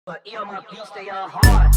But my beats, they are hard.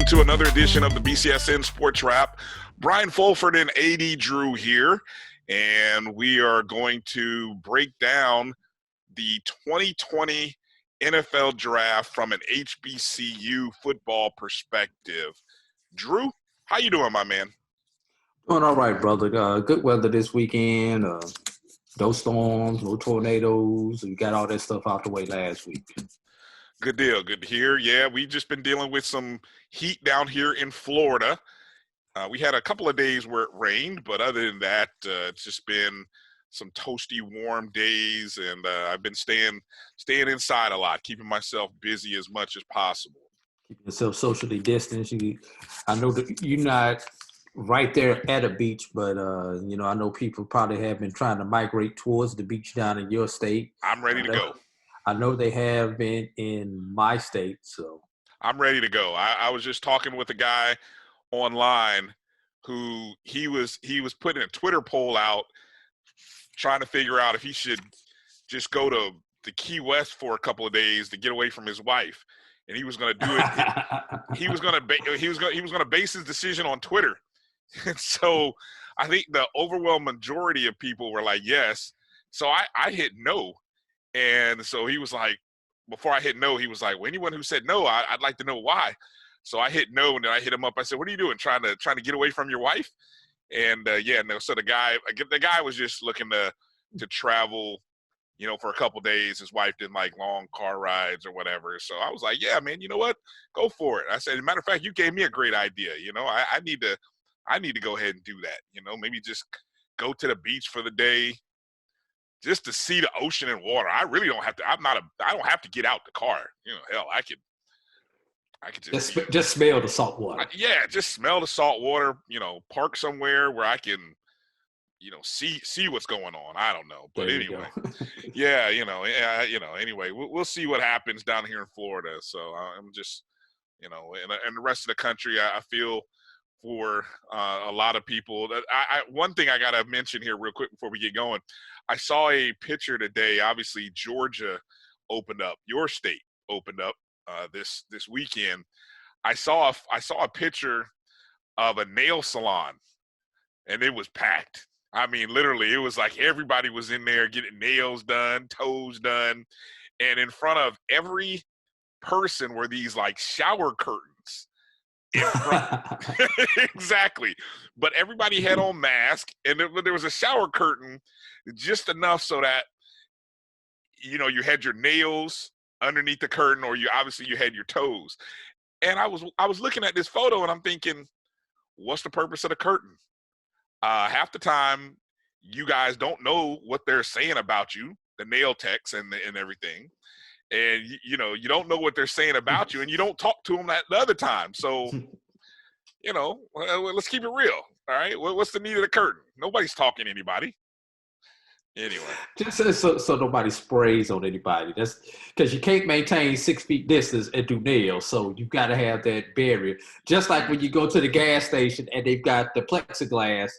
To another edition of the BCSN SportsWrap. Bryan Fulford and A.D. Drew here, and we are going to break down the 2020 NFL Draft from an HBCU football perspective. Drew, how you doing, my man? Doing all right, brother. Good weather this weekend. No storms, no tornadoes. We got all that stuff out the way last week. Good deal. Good to hear. Yeah, we've just been dealing with some heat down here in Florida. We had a couple of days where it rained, but other than that, it's just been some toasty, warm days, and I've been staying inside a lot, keeping myself busy as much as possible. Keeping yourself socially distanced. I know that you're not right there at a beach, but I know people probably have been trying to migrate towards the beach down in your state. I'm ready to go. I know they have been in my state, so I'm ready to go. I was just talking with a guy online who he was putting a Twitter poll out trying to figure out if he should just go to Key West for a couple of days to get away from his wife, and he was going to do it. he was going to base his decision on Twitter. And so I think the overwhelming majority of people were like yes. So I hit no. And so he was like, before I hit no, he was like, well, anyone who said no, I'd like to know why. So I hit no, and then I hit him up. I said, what are you doing? Trying to get away from your wife? And so the guy was just looking to travel, for a couple days. His wife didn't like long car rides or whatever. So I was like, yeah, man, you know what? Go for it. I said, as a matter of fact, you gave me a great idea. I need to go ahead and do that. Maybe just go to the beach for the day, just to see the ocean and water. I really don't have to. I don't have to get out the car. Hell, I could just smell the salt water. Just smell the salt water. Park somewhere where I can, see what's going on. I don't know, but anyway, Anyway, we'll see what happens down here in Florida. So I'm just, and the rest of the country, I feel for a lot of people. One thing I got to mention here real quick before we get going. I saw a picture today. Obviously, Georgia opened up. Your state opened up this weekend. I saw a picture of a nail salon, and it was packed. I mean, literally, it was like everybody was in there getting nails done, toes done, and in front of every person were these like shower curtains. In front. Exactly. But everybody had on masks, and there was a shower curtain just enough so that you had your nails underneath the curtain, or you had your toes. And I was looking at this photo, and I'm thinking, what's the purpose of the curtain? Half the time you guys don't know what they're saying about you, the nail techs and everything. And, you don't know what they're saying about you, and you don't talk to them the other time. So, let's keep it real. All right. What's the need of the curtain? Nobody's talking to anybody. Anyway. Just so nobody sprays on anybody. That's because you can't maintain 6 feet distance and do nails. So you've got to have that barrier. Just like when you go to the gas station and they've got the plexiglass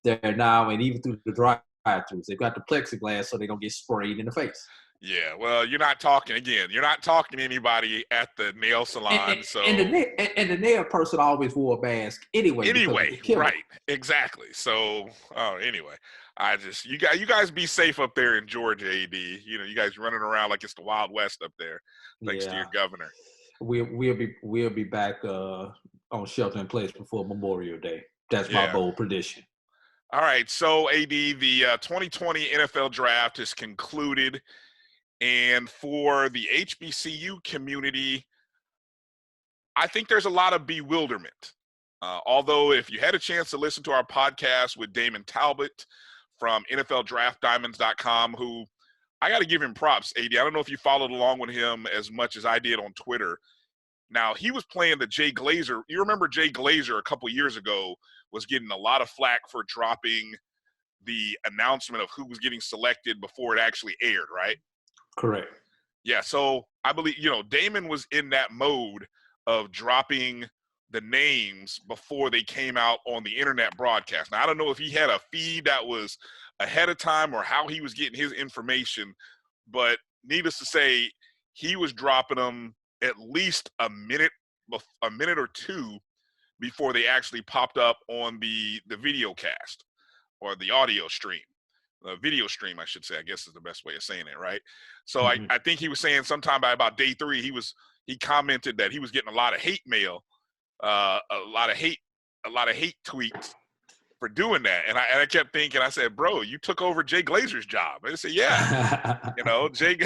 there now, and even through the drive-thrus, they've got the plexiglass so they don't get sprayed in the face. Yeah, well, you're not talking to anybody at the nail salon. And the nail person always wore a mask anyway. Anyway, right, exactly. So, anyway, you guys be safe up there in Georgia, AD. You guys running around like it's the Wild West up there, thanks to your governor. We'll be back on shelter in place before Memorial Day. That's my bold prediction. All right, so AD, the 2020 NFL Draft is concluded, and for the HBCU community, I think there's a lot of bewilderment. Although, if you had a chance to listen to our podcast with Damon Talbot from NFLDraftDiamonds.com, who I got to give him props, AD. I don't know if you followed along with him as much as I did on Twitter. Now, he was playing the Jay Glazer. You remember Jay Glazer a couple years ago was getting a lot of flack for dropping the announcement of who was getting selected before it actually aired, right? Correct. Yeah, so I believe, Damon was in that mode of dropping the names before they came out on the internet broadcast. Now, I don't know if he had a feed that was ahead of time or how he was getting his information, but needless to say, he was dropping them at least a minute or two before they actually popped up on the video cast or the audio stream. Video stream, I should say, I guess is the best way of saying it, right? So I think he was saying sometime by about day 3, he commented that he was getting a lot of hate mail, a lot of hate tweets for doing that. And I kept thinking, I said, bro, you took over Jay Glazer's job. And I said, yeah, Jay,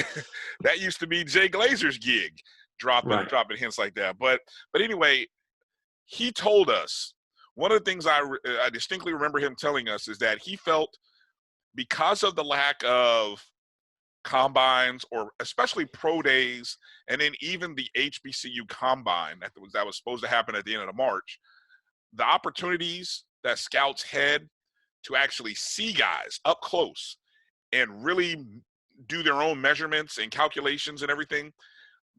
that used to be Jay Glazer's gig, dropping hints like that. But anyway, he told us, one of the things I distinctly remember him telling us is that he felt because of the lack of combines or especially pro days, and then even the HBCU combine that was supposed to happen at the end of March, the opportunities that scouts had to actually see guys up close and really do their own measurements and calculations and everything,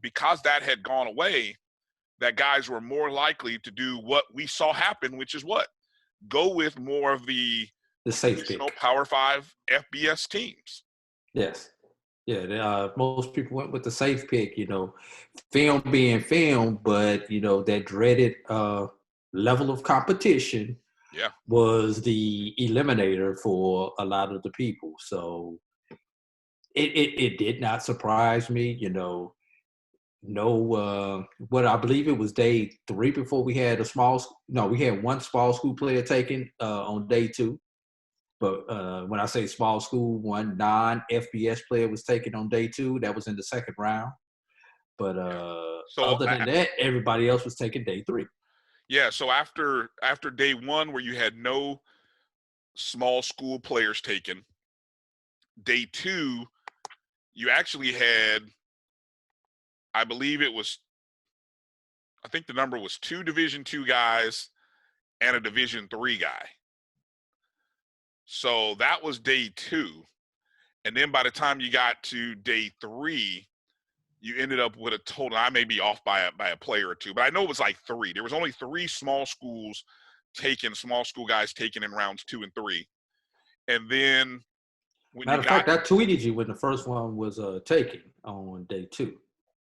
because that had gone away, that guys were more likely to do what we saw happen, which is what? Go with more of the safe pick. Power 5 FBS teams. Yes. Yeah, most people went with the safe pick, film being film, but, that dreaded level of competition was the eliminator for a lot of the people. So it did not surprise me, what I believe it was day 3 before we had we had one small school player taken on day 2. But when I say small school, one non-FBS player was taken on day 2. That was in the second round. But other than that, everybody else was taken day 3. Yeah, so after day 1 where you had no small school players taken, day 2, you actually had, I think the number was 2 Division II guys and a Division III guy. So that was day 2. And then by the time you got to day 3, you ended up with a total, I may be off by a player or 2, but I know it was like 3. There was only 3 small school guys taken in rounds 2 and 3. And then matter of fact, I tweeted you when the first one was taken on day 2.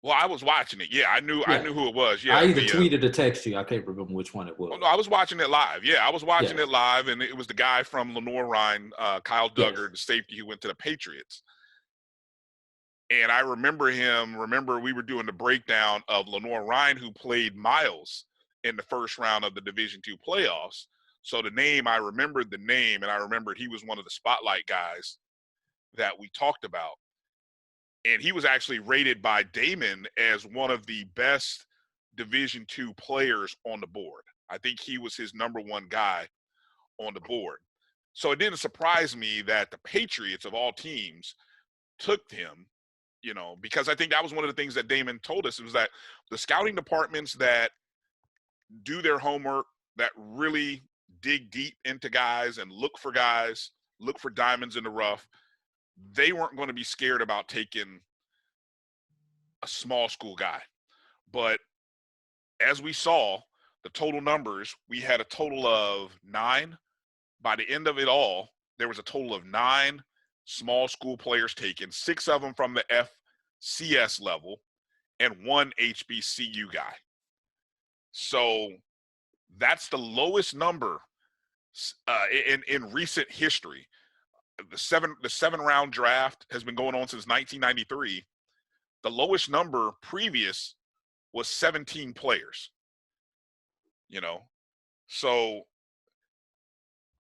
Well, I was watching it. Yeah, I knew who it was. Yeah, I either tweeted or texted you. I can't remember which one it was. Oh, no, I was watching it live. Yeah, I was watching it live, and it was the guy from Lenoir-Rhyne, Kyle Duggar, the safety who went to the Patriots. And I remember we were doing the breakdown of Lenoir-Rhyne, who played Miles in the first round of the Division II playoffs. So I remembered the name, and I remembered he was one of the spotlight guys that we talked about. And he was actually rated by Damon as one of the best Division II players on the board. I think he was his number 1 guy on the board. So it didn't surprise me that the Patriots of all teams took him, because I think that was one of the things that Damon told us, was that the scouting departments that do their homework, that really dig deep into guys and look for diamonds in the rough, they weren't going to be scared about taking a small school guy. But as we saw, the total numbers, we had a total of 9. By the end of it all, there was a total of 9 small school players taken, 6 of them from the FCS level, and 1 HBCU guy. So that's the lowest number in recent history. The 7-round draft has been going on since 1993. The lowest number previous was 17 players. So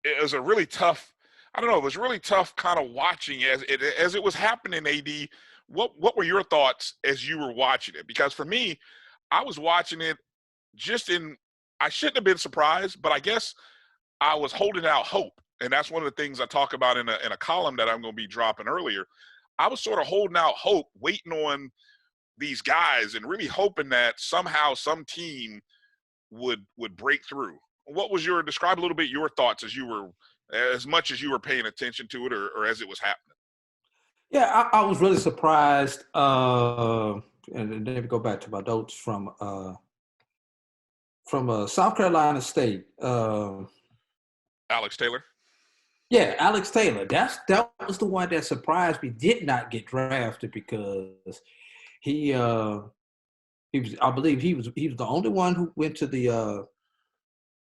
it was a really tough. I don't know. It was really tough, kind of watching as it was happening. AD, what were your thoughts as you were watching it? Because for me, I was watching it just in. I shouldn't have been surprised, but I guess I was holding out hope, and that's one of the things I talk about in a column that I'm going to be dropping earlier. I was sort of holding out hope, waiting on these guys, and really hoping that somehow some team would break through. What was describe a little bit your thoughts as much as you were paying attention to it, or as it was happening? Yeah, I was really surprised. And then let me go back to my notes from South Carolina State. Alex Taylor. Yeah, Alex Taylor. That was the one that surprised me. Did not get drafted because he was. I believe he was the only one who went to the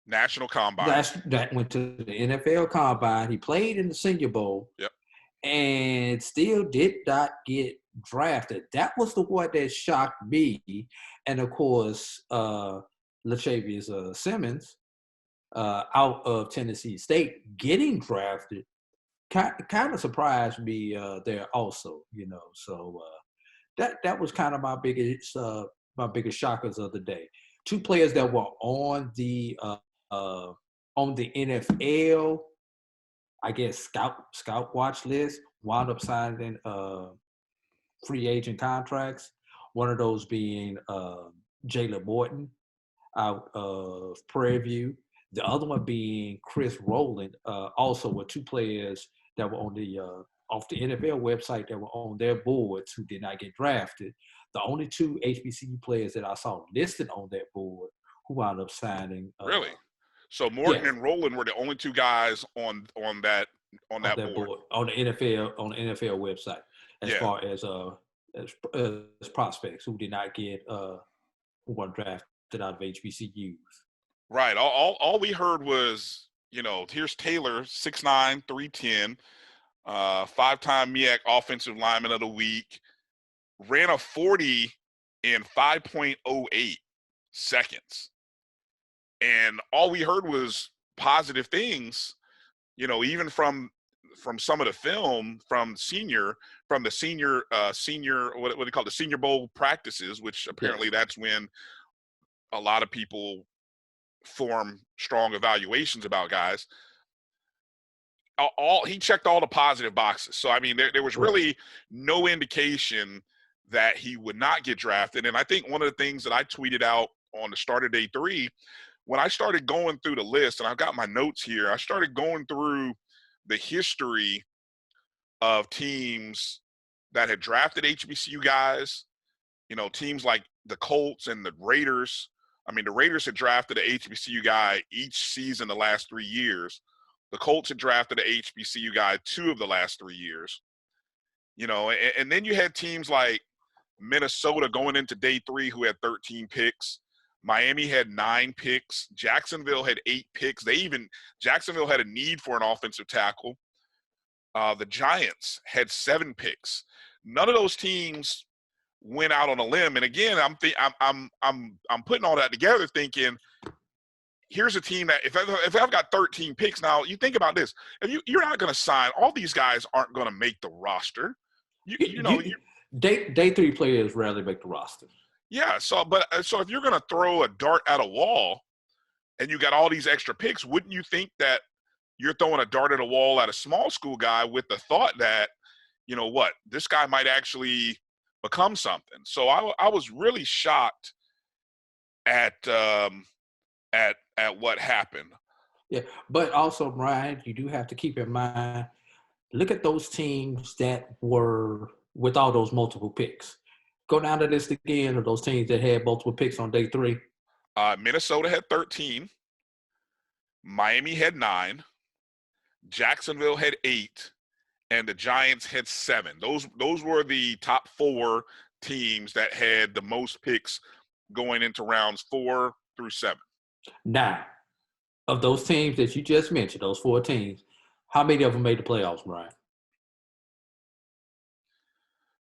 National Combine. That went to the NFL Combine. He played in the Senior Bowl. Yep. And still did not get drafted. That was the one that shocked me. And of course, Latavius Simmons out of Tennessee State getting drafted kind of surprised me there also. So that was kind of my biggest shockers of the day. Two players that were on the NFL, I guess, scout watch list, wound up signing free agent contracts. One of those being Jalen Morton out of Prairie View. The other one being Chris Rowland, also were two players that were on the off the NFL website that were on their boards who did not get drafted. The only two HBCU players that I saw listed on that board who wound up signing. Really? So Morton and Rowland were the only two guys on that board on the NFL website as far as prospects who did not get who weren't drafted out of HBCUs. Right. All we heard was, here's Taylor, 6'9", 310, 5-time MEAC Offensive Lineman of the Week, ran a 40 in 5.08 seconds. And all we heard was positive things, even from some of the film from the senior, what do you call it, the Senior Bowl practices, which apparently that's when a lot of people form strong evaluations about guys. He checked all the positive boxes. So, I mean, there was really no indication that he would not get drafted. And I think one of the things that I tweeted out on the start of day 3, when I started going through the list, and I've got my notes here, I started going through the history of teams that had drafted HBCU guys, teams like the Colts and the Raiders. I mean, the Raiders had drafted an HBCU guy each season the last 3 years. The Colts had drafted an HBCU guy 2 of the last 3 years. And then you had teams like Minnesota going into day 3 who had 13 picks. Miami had 9 picks. Jacksonville had 8 picks. Jacksonville had a need for an offensive tackle. The Giants had 7 picks. None of those teams went out on a limb. And again, I'm putting all that together, thinking, here's a team that if I've got 13 picks now, you think about this. If you're not going to sign, all these guys aren't going to make the roster. Day 3 players rarely make the roster. Yeah. So if you're going to throw a dart at a wall and you got all these extra picks, wouldn't you think that you're throwing a dart at a wall at a small school guy with the thought that, this guy might actually become something? So I was really shocked at what happened. Yeah, but also, Brian, you do have to keep in mind, look at those teams that were with all those multiple picks. Go down the list again of those teams that had multiple picks on day 3. Minnesota had 13. Miami had 9. Jacksonville had 8. And the Giants had 7. Those were the top 4 teams that had the most picks going into rounds 4 through 7. Now, of those teams that you just mentioned, those 4 teams, how many of them made the playoffs, Brian?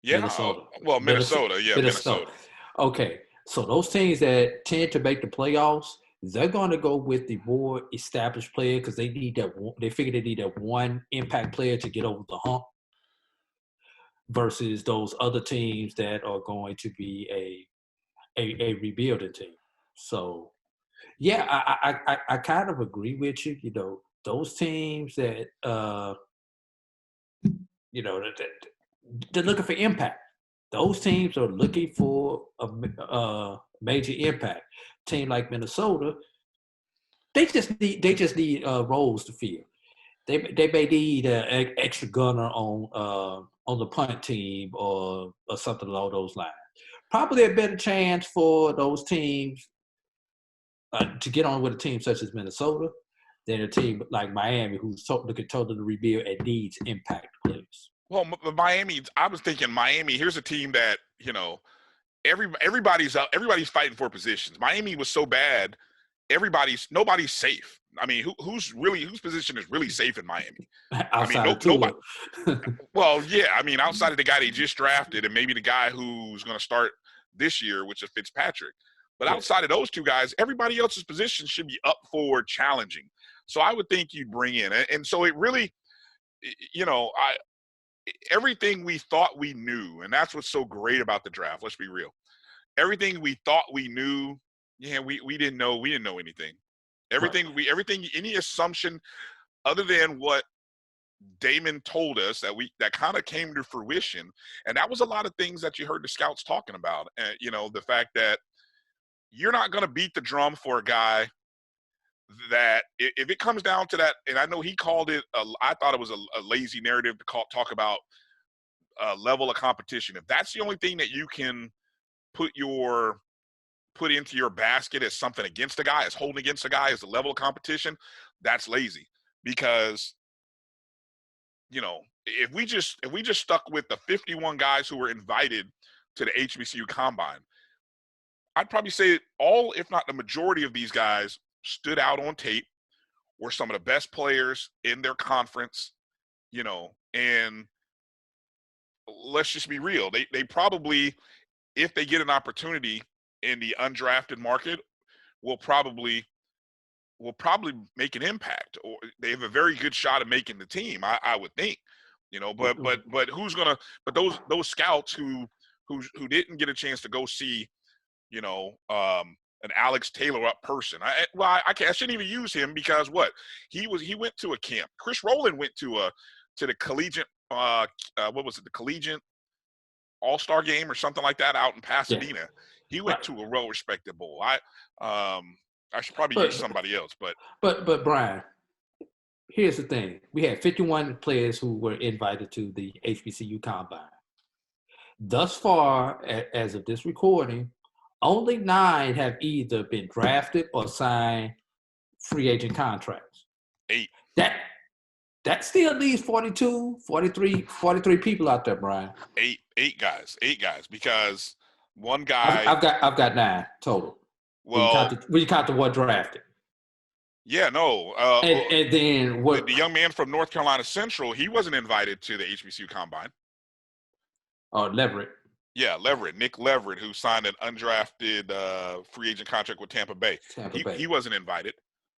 Yeah, Minnesota. Minnesota. Yeah, Minnesota. Okay, so those teams that tend to make the playoffs, they're going to go with the more established player because they need that. They figure they need that one impact player to get over the hump versus those other teams that are going to be a rebuilding team. So, yeah, I kind of agree with you. You know, those teams that you know they're looking for impact. Those teams are looking for a major impact. Team like Minnesota, they just need roles to fill. They may need an extra gunner on the punt team or something along those lines. Probably a better chance for those teams to get on with a team such as Minnesota than a team like Miami, who's looking totally to rebuild and needs impact players. Well, Miami, I was thinking Miami, here's a team that, you know, everybody's fighting for positions. Miami was so bad, nobody's safe. I mean, whose position is really safe in Miami? Outside I of Tua. nobody. Well, yeah, I mean, outside of the guy they just drafted and maybe the guy who's going to start this year, which is Fitzpatrick. But outside of those two guys, everybody else's position should be up for challenging. So I would think you'd bring in, and so it really, you know, everything we thought we knew, and that's what's so great about the draft. Let's be real. Everything we thought we knew, we didn't know. We didn't know anything. Any assumption other than what Damon told us that kind of came to fruition, and that was a lot of things that you heard the scouts talking about. And you know, the fact that you're not going to beat the drum for a guy that if it comes down to that, and I know he called it, I thought it was a lazy narrative to talk about level of competition. If that's the only thing that you can put into your basket as something against a guy, as holding against a guy, as the level of competition, that's lazy. Because, you know, if we just stuck with the 51 guys who were invited to the HBCU Combine, I'd probably say all, if not the majority of these guys stood out on tape, were some of the best players in their conference, you know, and let's just be real. They probably, if they get an opportunity in the undrafted market, will probably make an impact, or they have a very good shot of making the team, I would think, you know, but those scouts who didn't get a chance to go see, you know, an Alex Taylor up person. I shouldn't even use him because he went to a camp. Chris Rowland went to the collegiate the collegiate all-star game or something like that out in Pasadena. Yeah. He went to a well-respected bowl. I should probably use somebody else, but Brian, here's the thing: we had 51 players who were invited to the HBCU Combine. Thus far, as of this recording, only 9 have either been drafted or signed free agent contracts. 8. That still leaves 43 people out there, Brian. 8 guys, because one guy. I've got 9 total. Well, when you count the one drafted. Yeah, no. And then what? The young man from North Carolina Central, he wasn't invited to the HBCU Combine. Oh, Leverett. Yeah, Leverett, Mick Leverett, who signed an undrafted free agent contract with Tampa Bay. He wasn't invited.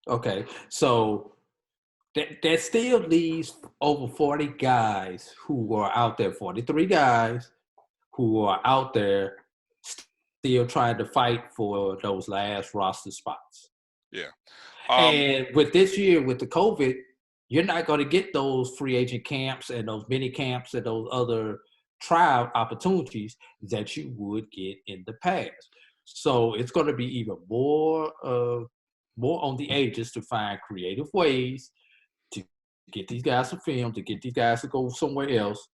Okay, so that still leaves over 40 guys who are out there, 43 guys who are out there still trying to fight for those last roster spots. Yeah. And with this year, with the COVID, you're not going to get those free agent camps and those mini camps and those other trial opportunities that you would get in the past. So it's going to be even more on the ages to find creative ways to get these guys to film, to get these guys to go somewhere else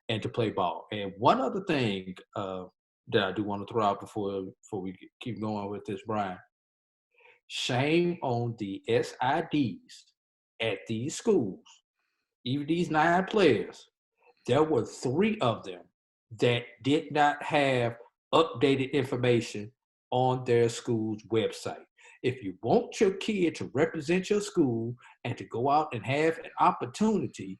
and to play ball. And one other thing that I do want to throw out before we keep going with this, Brian. Shame on the SIDs at these schools, even these 9 players. There were 3 of them that did not have updated information on their school's website. If you want your kid to represent your school and to go out and have an opportunity,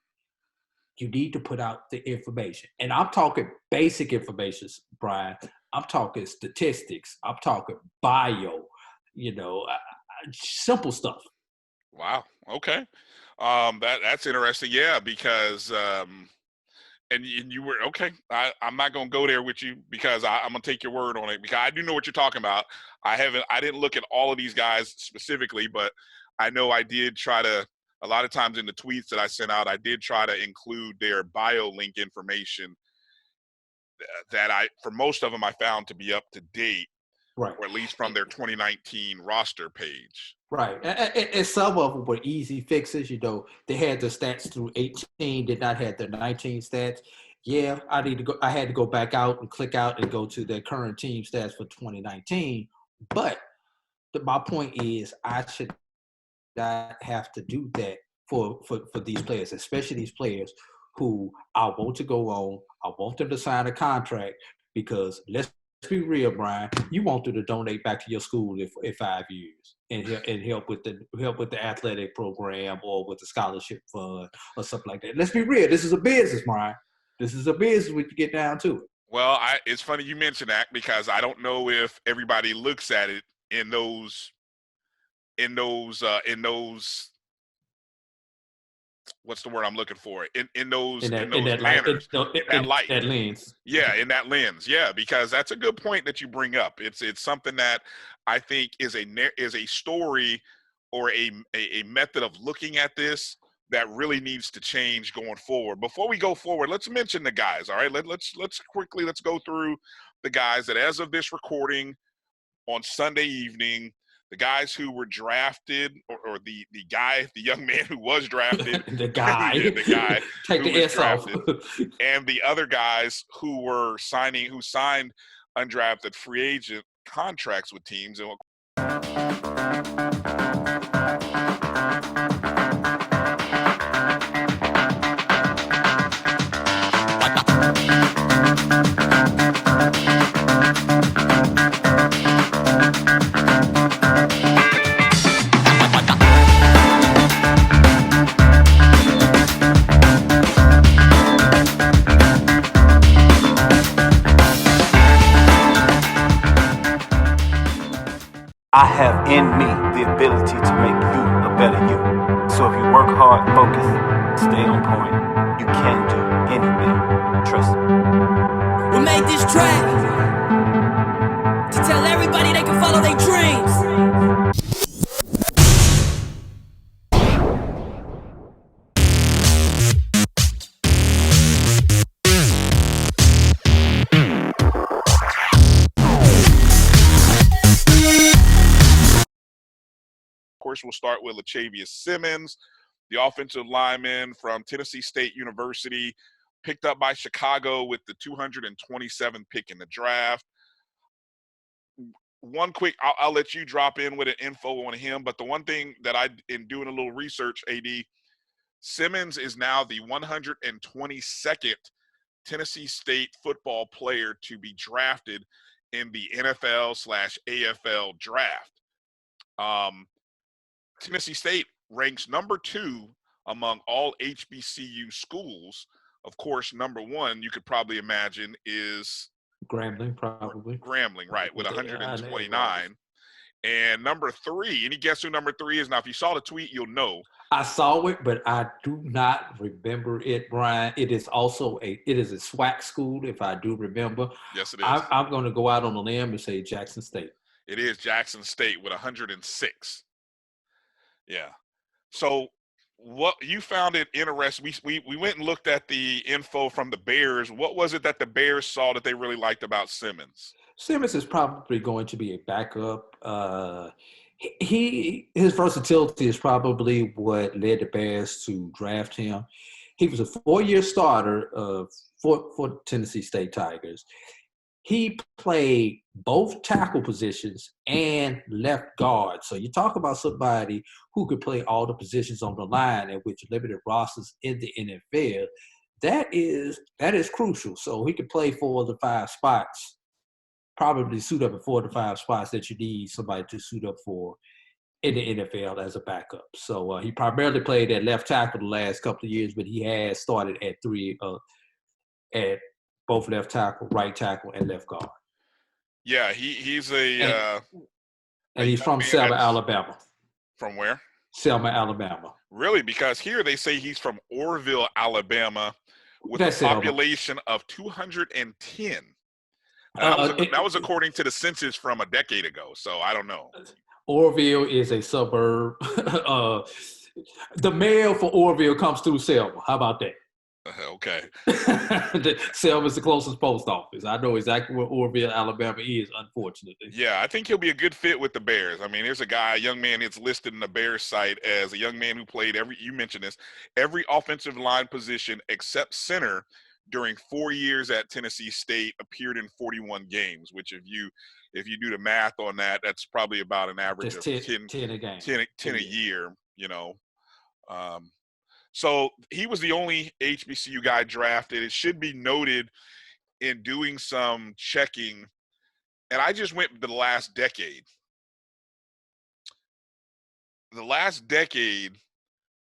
you need to put out the information. And I'm talking basic information, Brian. I'm talking statistics. I'm talking bio. You know, simple stuff. Wow. Okay. That's interesting. Yeah, because and you were okay. I'm not gonna go there with you because I'm gonna take your word on it because I do know what you're talking about. I didn't look at all of these guys specifically, but I know I did try to. A lot of times in the tweets that I sent out, I did try to include their bio link information that for most of them, I found to be up to date, Right. or at least from their 2019 roster page. Right. And some of them were easy fixes. They had the stats through 18, did not have the 19 stats. Yeah, I had to go back out and click out and go to their current team stats for 2019. But my point is I should not have to do that for these players, especially these players who I want to go on. I want them to sign a contract because let's be real, Bryan. You want them to donate back to your school in 5 years and help with the athletic program or with the scholarship fund or something like that. Let's be real. This is a business, Bryan. This is a business when you get down to it. Well, it's funny you mention that because I don't know if everybody looks at it in those what's the word I'm looking for? In those manners, that light. That lens. Yeah, in that lens. Yeah, because that's a good point that you bring up. It's something that I think is a story or a method of looking at this that really needs to change going forward. Before we go forward, let's mention the guys. All right, let's quickly go through the guys that, as of this recording on Sunday evening, the guys who were drafted, or the young man who was drafted, the guy take the S off, and the other guys who signed undrafted free agent contracts with teams. And I have in me the ability to make you a better you. So if you work hard, focus, stay on point, you can do anything. Trust me. We made this track to tell everybody they can follow their dreams. of course, we'll start with Latavius Simmons, the offensive lineman from Tennessee State University, picked up by Chicago with the 227th pick in the draft. One quick, I'll let you drop in with an info on him, but the one thing that in doing a little research, AD, Simmons is now the 122nd Tennessee State football player to be drafted in the NFL/AFL draft. Tennessee State ranks number 2 among all HBCU schools. Of course, number 1, you could probably imagine, is Grambling, probably. Grambling, right, with 129. And number 3, any guess who number 3 is? Now, if you saw the tweet, you'll know. I saw it, but I do not remember it, Bryan. It is a SWAC school, if I do remember. Yes, it is. I'm going to go out on a limb and say Jackson State. It is Jackson State with 106. Yeah. So what you found it interesting. We went and looked at the info from the Bears. What was it that the Bears saw that they really liked about Simmons? Simmons is probably going to be a backup. His versatility is probably what led the Bears to draft him. He was a 4-year starter for Tennessee State Tigers. He played both tackle positions and left guard. So you talk about somebody who could play all the positions on the line, at which limited rosters in the NFL. That is crucial. So he could play 4 of the 5 spots, probably suit up at 4 of the 5 spots that you need somebody to suit up for in the NFL as a backup. So he primarily played at left tackle the last couple of years, but he has started at 3 at both left tackle, right tackle, and left guard. Yeah, he's and he's from Selma, Alabama. From where? Selma, Alabama. Really? Because here they say he's from Orrville, Alabama, with That's a Selma. population of 210. That was according to the census from a decade ago. So I don't know. Orrville is a suburb. The mail for Orrville comes through Selma. How about that? Okay. Selma is the closest post office. I know exactly where Orrville, Alabama is, unfortunately. Yeah, I think he'll be a good fit with the Bears. I mean, there's a young man that's listed in the Bears site as a young man who played you mentioned this, every offensive line position except center during 4 years at Tennessee State, appeared in 41 games, which if you do the math on that, that's probably about an average of 10 a game. 10 a year, So he was the only HBCU guy drafted. It should be noted in doing some checking, and I just went to the last decade. The last decade,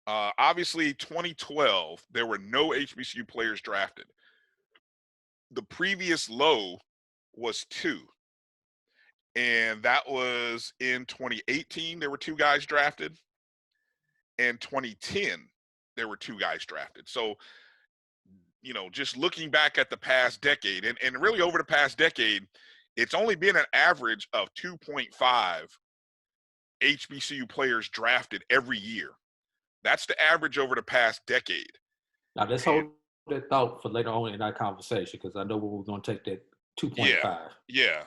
obviously 2012, there were no HBCU players drafted. The previous low was 2. And that was in 2018, there were 2 guys drafted. And 2010, there were 2 guys drafted. So, just looking back at the past decade, and really over the past decade, it's only been an average of 2.5 HBCU players drafted every year. That's the average over the past decade. Now, let's hold that thought for later on in our conversation, because I know we're going to take that 2.5. Yeah.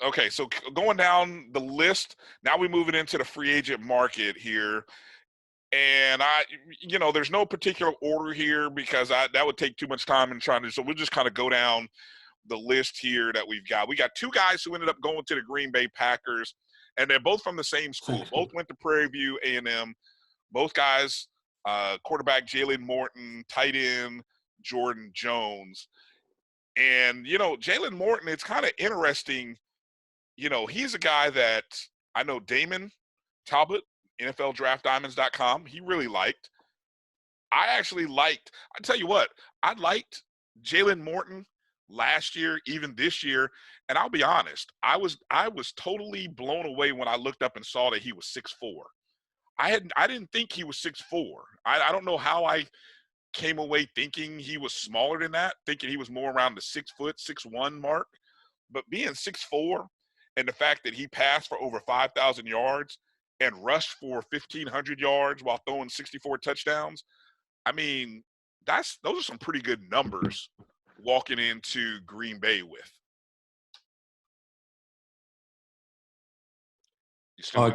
Okay, so going down the list, now we're moving into the free agent market here. And there's no particular order here because that would take too much time and so we'll just kind of go down the list here that we've got. We got 2 guys who ended up going to the Green Bay Packers, and they're both from the same school. Both went to Prairie View A&M. Both guys, quarterback Jalen Morton, tight end Jordan Jones. And, Jalen Morton, it's kind of interesting. He's a guy that I know Damon Talbot, NFLDraftDiamonds.com, he really liked. I tell you what, I liked Jalen Morton last year, even this year. And I'll be honest, I was totally blown away when I looked up and saw that he was 6'4". I didn't think he was 6'4". I don't know how I came away thinking he was smaller than that, thinking he was more around the 6 foot, 6'1" mark. But being 6'4", and the fact that he passed for over 5,000 yards and rushed for 1,500 yards while throwing 64 touchdowns, I mean, those are some pretty good numbers walking into Green Bay with. You still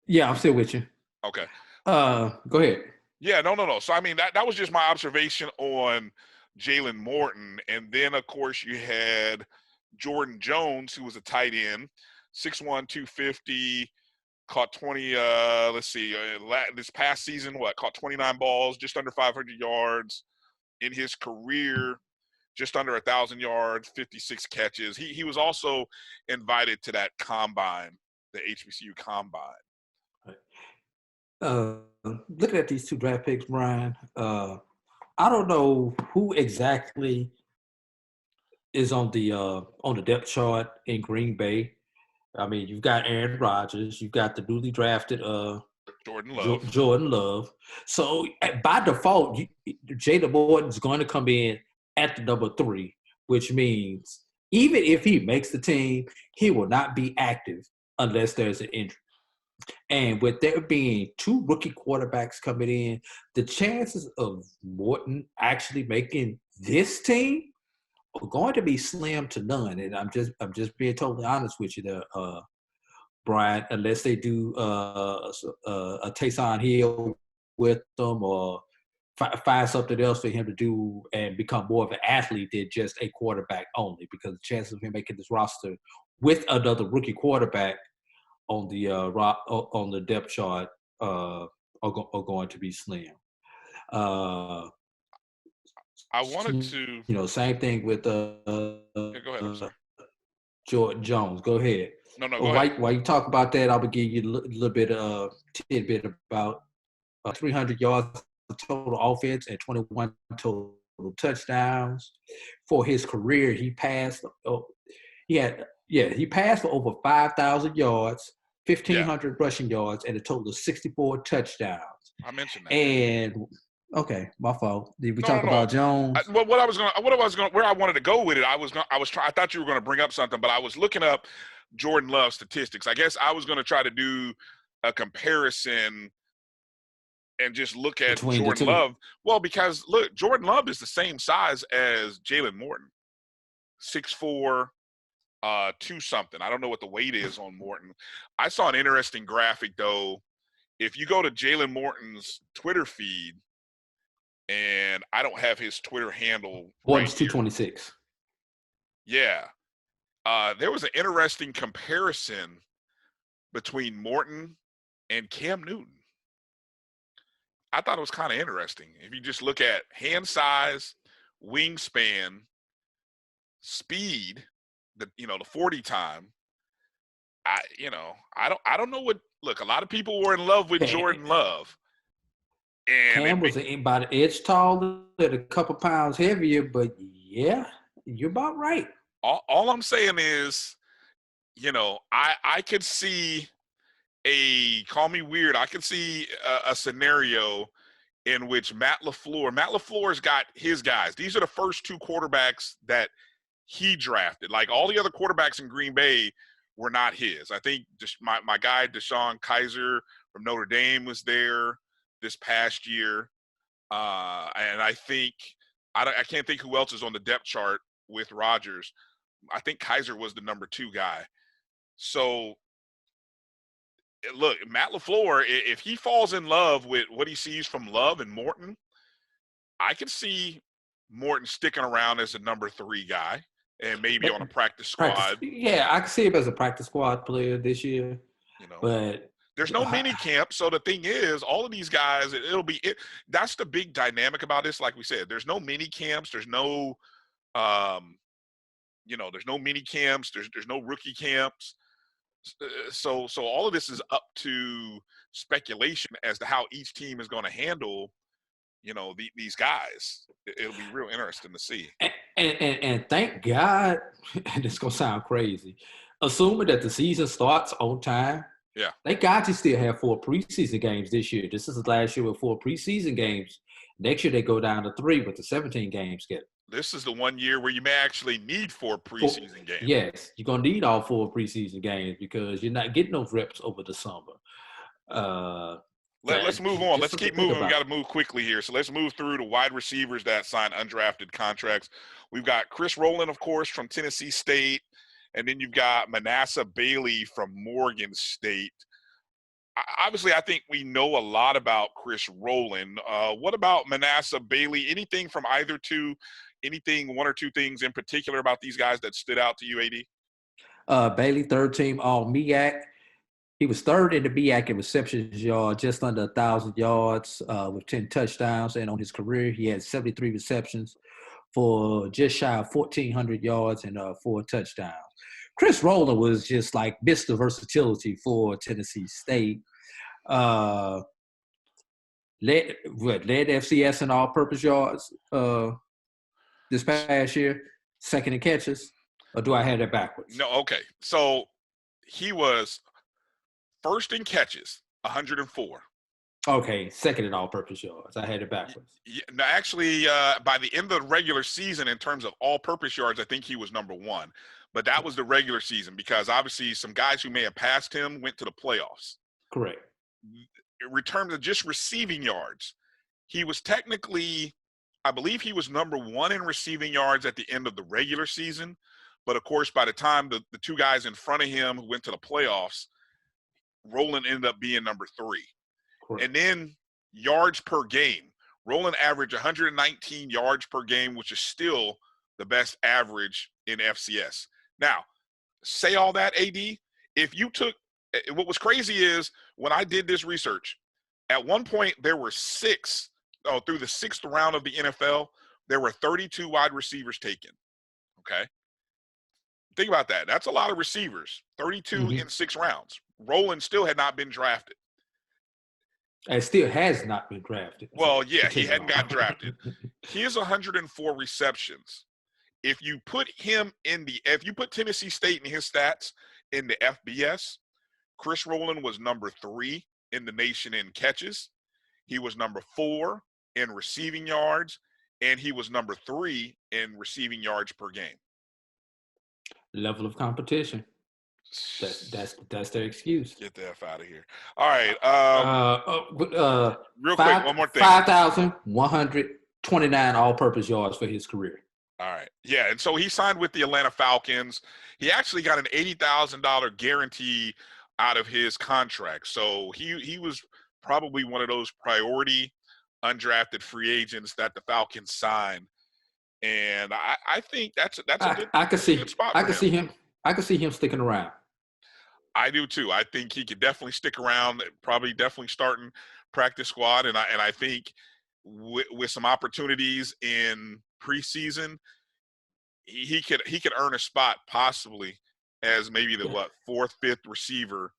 Yeah, I'm still with you. Okay. Go ahead. Yeah, no. So, I mean, that was just my observation on Jalen Morton. And then, of course, you had Jordan Jones, who was a tight end, 6'1", 250, caught 20, this past season, caught 29 balls, just under 500 yards. In his career, just under 1,000 yards, 56 catches. He was also invited to that combine, the HBCU combine. Looking at these 2 draft picks, Bryan, I don't know who exactly is on the depth chart in Green Bay. I mean, you've got Aaron Rodgers, you've got the newly drafted Jordan Love. So by default, Jalen Morton's going to come in at the number 3, which means even if he makes the team, he will not be active unless there's an injury. And with there being 2 rookie quarterbacks coming in, the chances of Morton actually making this team are going to be slim to none. And I'm just being totally honest with you there, Bryan, unless they do a Taysom Hill with them or find something else for him to do and become more of an athlete than just a quarterback only, because the chances of him making this roster with another rookie quarterback on the depth chart are going to be slim. I wanted to, same thing with go ahead. I'm sorry. Jordan Jones. Go ahead. No, go ahead. While you talk about that, I will give you a little bit of tidbit about 300 yards of total offense and 21 total touchdowns. For his career, he passed. He passed for over 5,000 yards, 1,500 rushing yards, and a total of 64 touchdowns. I mentioned that. And okay, my fault. Did we No, talk no. about Jones? Where I wanted to go with it, I thought you were going to bring up something, but I was looking up Jordan Love statistics. I guess I was going to try to do a comparison and just look at Between the Jordan two. Love. Well, because look, Jordan Love is the same size as Jalen Morton, 6'4", 2-something. I don't know what the weight is on Morton. I saw an interesting graphic though. If you go to Jalen Morton's Twitter feed, and I don't have his Twitter handle. Morton's 226. Yeah. There was an interesting comparison between Morton and Cam Newton. I thought it was kind of interesting. If you just look at hand size, wingspan, speed, the 40 time, I don't know what. Look, a lot of people were in love with Jordan Love. And Cam was about an inch taller and a couple pounds heavier, but yeah, you're about right. All I'm saying is, I could see call me weird, I could see a scenario in which Matt LaFleur's got his guys. These are the first two quarterbacks that he drafted. Like all the other quarterbacks in Green Bay were not his. I think just my guy Deshaun Kaiser from Notre Dame was there this past year. And I think I can't think who else is on the depth chart with Rodgers. I think Kaiser was the number 2 guy. So look, Matt LaFleur, if he falls in love with what he sees from Love and Morton, I can see Morton sticking around as a number 3 guy and maybe on a practice squad. Yeah, I can see him as a practice squad player this year. But there's no mini camp. So the thing is, all of these guys, that's the big dynamic about this. Like we said, there's no mini camps. There's no, there's no mini camps. There's no rookie camps. So all of this is up to speculation as to how each team is going to handle, these guys. It'll be real interesting to see. And thank God, and it's going to sound crazy, assuming that the season starts on time. Yeah. Thank God you still have 4 preseason games this year. This is the last year with 4 preseason games. Next year they go down to 3 with the 17 games schedule. This is the one year where you may actually need 4 preseason games. Yes, you're going to need all 4 preseason games because you're not getting those reps over the summer. Let's move on. Let's keep moving. We got to move quickly here. So let's move through the wide receivers that signed undrafted contracts. We've got Chris Rowland, of course, from Tennessee State. And then you've got Manasa Bailey from Morgan State. Obviously, I think we know a lot about Chris Rowland. What about Manasa Bailey? Anything from either two? Anything, 1 or 2 things in particular about these guys that stood out to you, AD? Bailey, 3rd team All-MEAC. He was 3rd in the MEAC in receptions yard, just under 1,000 yards with 10 touchdowns. And on his career, he had 73 receptions for just shy of 1,400 yards and 4 touchdowns. Chris Rowland was just like Mr. Versatility for Tennessee State. Led FCS in all-purpose yards this past year, 2nd in catches. Or do I have that backwards? No, okay. So he was 1st in catches, 104. Okay, 2nd in all-purpose yards. I had it backwards. Yeah, no, actually, by the end of the regular season, in terms of all-purpose yards, I think he was number 1. But that was the regular season because obviously some guys who may have passed him went to the playoffs. Correct. In terms of just receiving yards, he was technically, I believe he was number 1 in receiving yards at the end of the regular season. But, of course, by the time the 2 guys in front of him who went to the playoffs, Rowland ended up being number 3. Correct. And then yards per game. Rowland averaged 119 yards per game, which is still the best average in FCS. Now, say all that, AD, if you took – what was crazy is when I did this research, at one point there were through the 6th round of the NFL, there were 32 wide receivers taken, okay? Think about that. That's a lot of receivers, 32 in 6 rounds. Rowland still had not been drafted. And still has not been drafted. Well, yeah, he hadn't got drafted. He has 104 receptions. If you put Tennessee State and his stats in the FBS, Chris Rowland was number 3 in the nation in catches. He was number 4 in receiving yards, and he was number 3 in receiving yards per game. Level of competition. That's their excuse. Get the F out of here. All right. Real quick, one more thing. 5,129 all-purpose yards for his career. All right. Yeah, and so he signed with the Atlanta Falcons. He actually got an $80,000 guarantee out of his contract. So he was probably one of those priority undrafted free agents that the Falcons signed. And I think that's a good, good spot for him. I could see him sticking around. I do too. I think he could definitely stick around, definitely starting practice squad. And I think with some opportunities in preseason, he could earn a spot possibly as maybe the 4th, 5th receiver.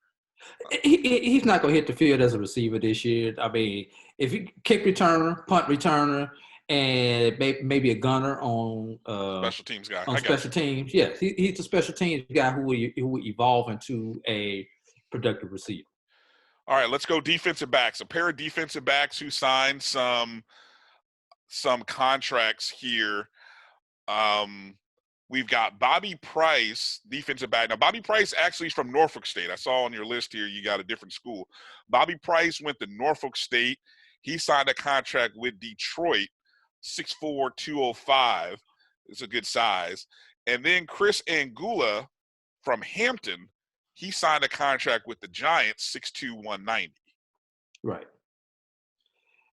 He's not going to hit the field as a receiver this year. I mean, if he kick returner, punt returner, and maybe a gunner on special teams guy. On special teams, yes, he's a special teams guy who will evolve into a productive receiver. All right, let's go defensive backs. A pair of defensive backs who signed some contracts here. We've got Bobby Price, defensive back. Now, Bobby Price actually is from Norfolk State. I saw on your list here you got a different school. Bobby Price went to Norfolk State. He signed a contract with Detroit, 6'4", 205. It's a good size. And then Chris Angula from Hampton, he signed a contract with the Giants, 6'2", 190. Right.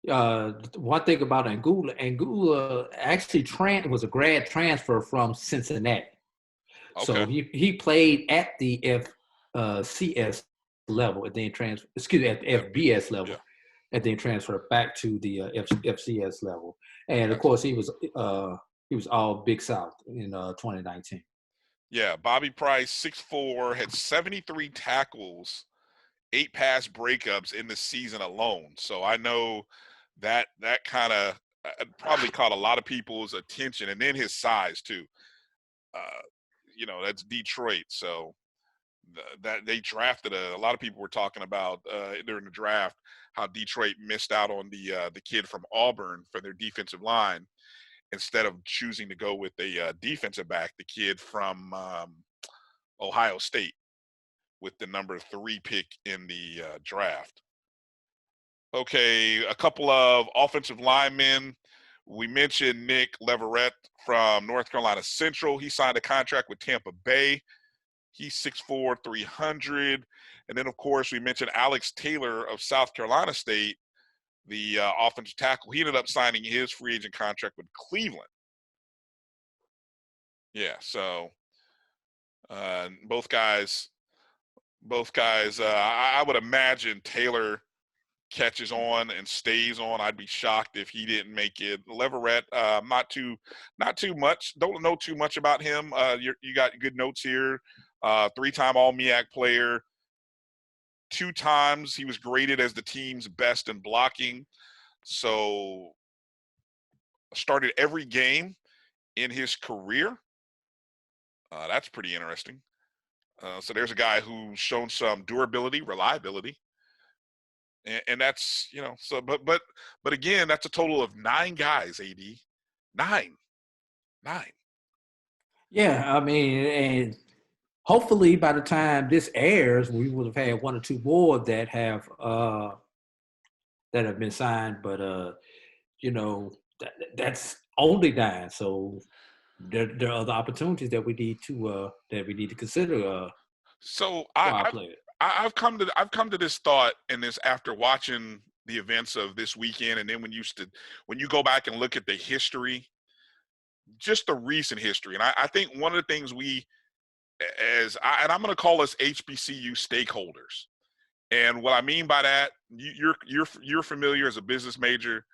One thing about Angula actually was a grad transfer from Cincinnati. Okay. So he played at the FCS level and then at the FBS level, and then transferred back to the FCS level. And of course, he was all Big South in 2019. Yeah, Bobby Price, 6'4", had 73 tackles, 8 pass breakups in the season alone. So I know that kind of probably caught a lot of people's attention, and then his size too. That's Detroit. So that they drafted a lot of people were talking about during the draft how Detroit missed out on the kid from Auburn for their defensive line instead of choosing to go with a defensive back, the kid from Ohio State with the number 3 pick in the draft. Okay, a couple of offensive linemen. We mentioned Mick Leverett from North Carolina Central. He signed a contract with Tampa Bay. He's 6'4", 300. And then, of course, we mentioned Alex Taylor of South Carolina State, the offensive tackle. He ended up signing his free agent contract with Cleveland. Yeah, so both guys, I would imagine Taylor catches on and stays on. I'd be shocked if he didn't make it. Leverett, not too much. Don't know too much about him. You got good notes here. 3-time All-MEAC player. 2 times he was graded as the team's best in blocking. So started every game in his career. That's pretty interesting. So there's a guy who's shown some durability, reliability. And that's, but again, that's a total of 9 guys, AD. 9. Yeah, I mean, and hopefully by the time this airs, we would have had 1 or 2 more that have been signed. But that's only 9. So there are other opportunities that we need to consider. So I've come to this thought and this after watching the events of this weekend, and then when you go back and look at the history, just the recent history, and I think one of the things I'm going to call us HBCU stakeholders, and what I mean by that, you're familiar as a business major,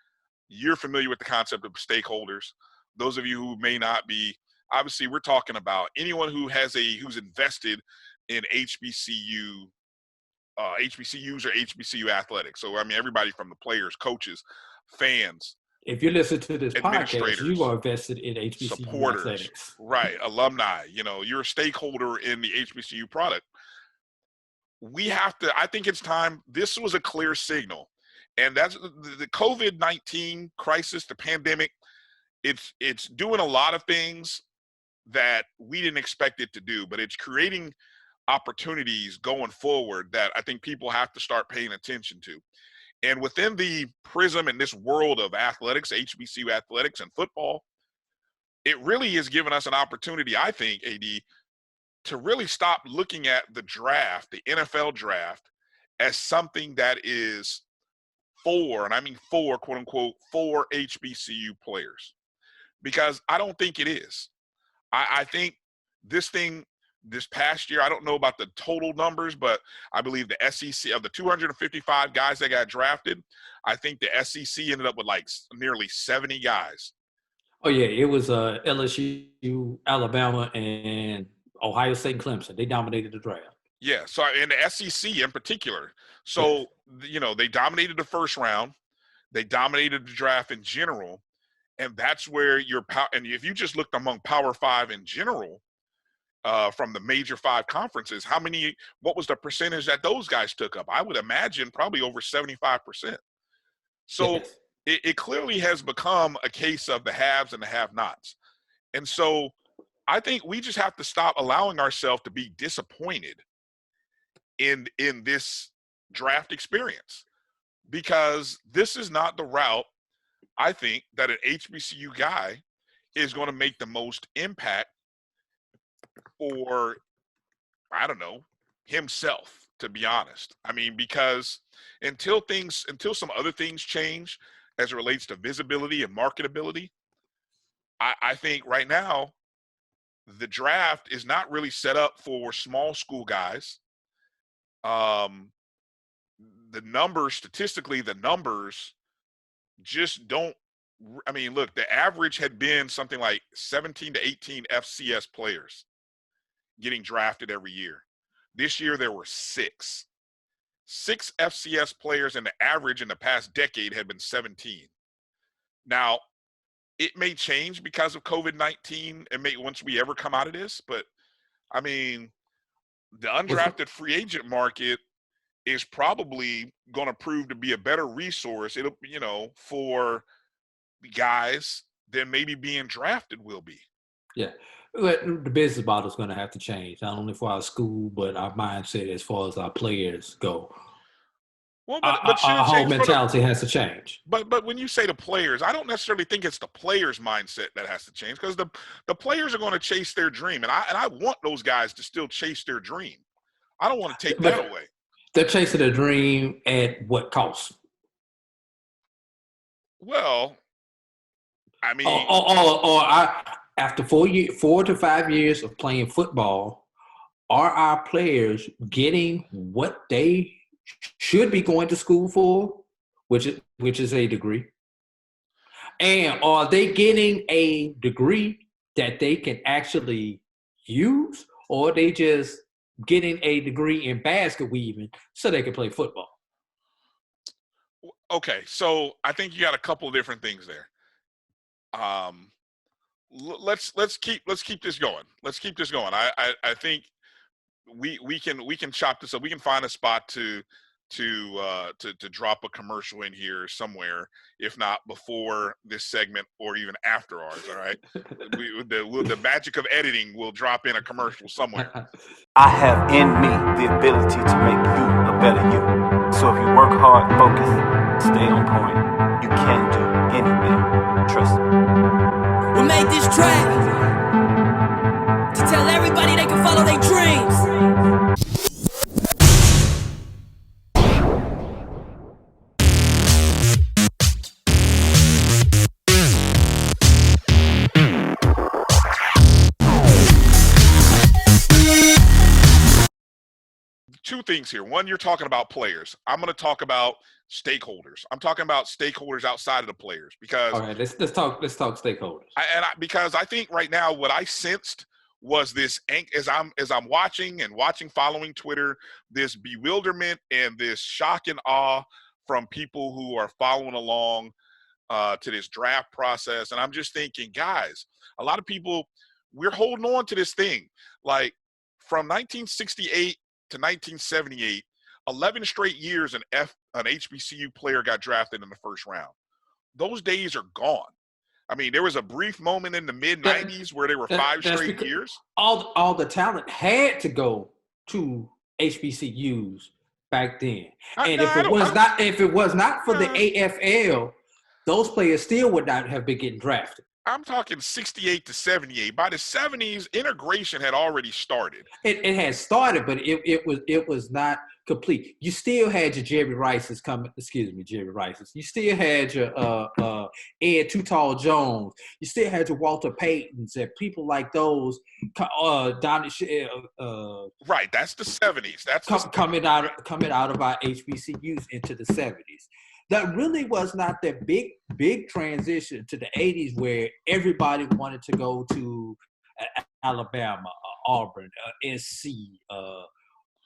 you're familiar with the concept of stakeholders. Those of you who may not be, obviously, we're talking about anyone who's invested in HBCUs or HBCU athletics. So, I mean, everybody from the players, coaches, fans. If you listen to this podcast, you are invested in HBCU supporters, athletics. Right, alumni. You're a stakeholder in the HBCU product. we have to, I think it's time. This was a clear signal. And that's the COVID-19 crisis, the pandemic. It's doing a lot of things that we didn't expect it to do, but it's creating opportunities going forward that I think people have to start paying attention to. And within the prism and this world of athletics, HBCU athletics and football, it really is giving us an opportunity, I think, AD, to really stop looking at the draft, the NFL draft, as something that is for, and I mean for, quote unquote, for HBCU players. Because I don't think it is. I think this past year, I don't know about the total numbers, but I believe the SEC, of the 255 guys that got drafted, I think the SEC ended up with like nearly 70 guys. Oh, yeah, it was LSU, Alabama, and Ohio State and Clemson. They dominated the draft. Yeah, so in the SEC in particular. So, they dominated the first round. They dominated the draft in general. And that's where and if you just looked among Power 5 in general, from the major 5 conferences, what was the percentage that those guys took up? I would imagine probably over 75%. So yes. it clearly has become a case of the haves and the have-nots. And so I think we just have to stop allowing ourselves to be disappointed in this draft experience, because this is not the route I think that an HBCU guy is going to make the most impact for, I don't know, himself, to be honest. I mean, because until some other things change as it relates to visibility and marketability, I think right now the draft is not really set up for small school guys. Statistically, the numbers just don't. I mean, look, the average had been something like 17 to 18 FCS players getting drafted every year. This year there were 6 FCS players, and the average in the past decade had been 17. Now, it may change because of COVID-19 and once we ever come out of this, but I mean, the undrafted free agent market is probably going to prove to be a better resource. It'll, for guys than maybe being drafted will be. Yeah. The business model is going to have to change, not only for our school, but our mindset as far as our players go. Well, our whole mentality has to change. But when you say the players, I don't necessarily think it's the players' mindset that has to change, because the players are going to chase their dream, and I want those guys to still chase their dream. I don't want to take that away. They're chasing their dream at what cost? Well, I mean, after 4 to 5 years of playing football, are our players getting what they should be going to school for, which is a degree? And are they getting a degree that they can actually use, or are they just getting a degree in basket weaving so they can play football? Okay, so I think you got a couple of different things there. Let's keep this going. Let's keep this going. I think we can chop this up. We can find a spot to drop a commercial in here somewhere, if not before this segment or even after ours. All right, the magic of editing will drop in a commercial somewhere. I have in me the ability to make you a better you. So if you work hard, focus, stay on point, you can do anything. Trust me. We made this track to tell everybody they can follow their dreams. Two things here. One, you're talking about players. I'm going to talk about stakeholders. I'm talking about stakeholders outside of the players, because all right, let's talk stakeholders. Because I think right now what I sensed was this, as I'm following Twitter, this bewilderment and this shock and awe from people who are following along to this draft process. And I'm just thinking, guys, a lot of people, we're holding on to this thing like from 1968 to to 1978, 11 straight years an HBCU player got drafted in the first round. Those days are gone. I mean, there was a brief moment in the mid-'90s where there were 5 straight years. All the talent had to go to HBCUs back then. And if it was not for the AFL, those players still would not have been getting drafted. I'm talking 68 to 78. By the 70s, integration had already started. It had started, but it was not complete. You still had your Jerry Rices coming. Excuse me, Jerry Rices. You still had your Ed Too Tall Jones. You still had your Walter Paytons and people like those. Right, that's the 70s. That's coming out of our HBCUs into the 70s. That really was not that big transition to the 80s where everybody wanted to go to Alabama, Auburn, SC,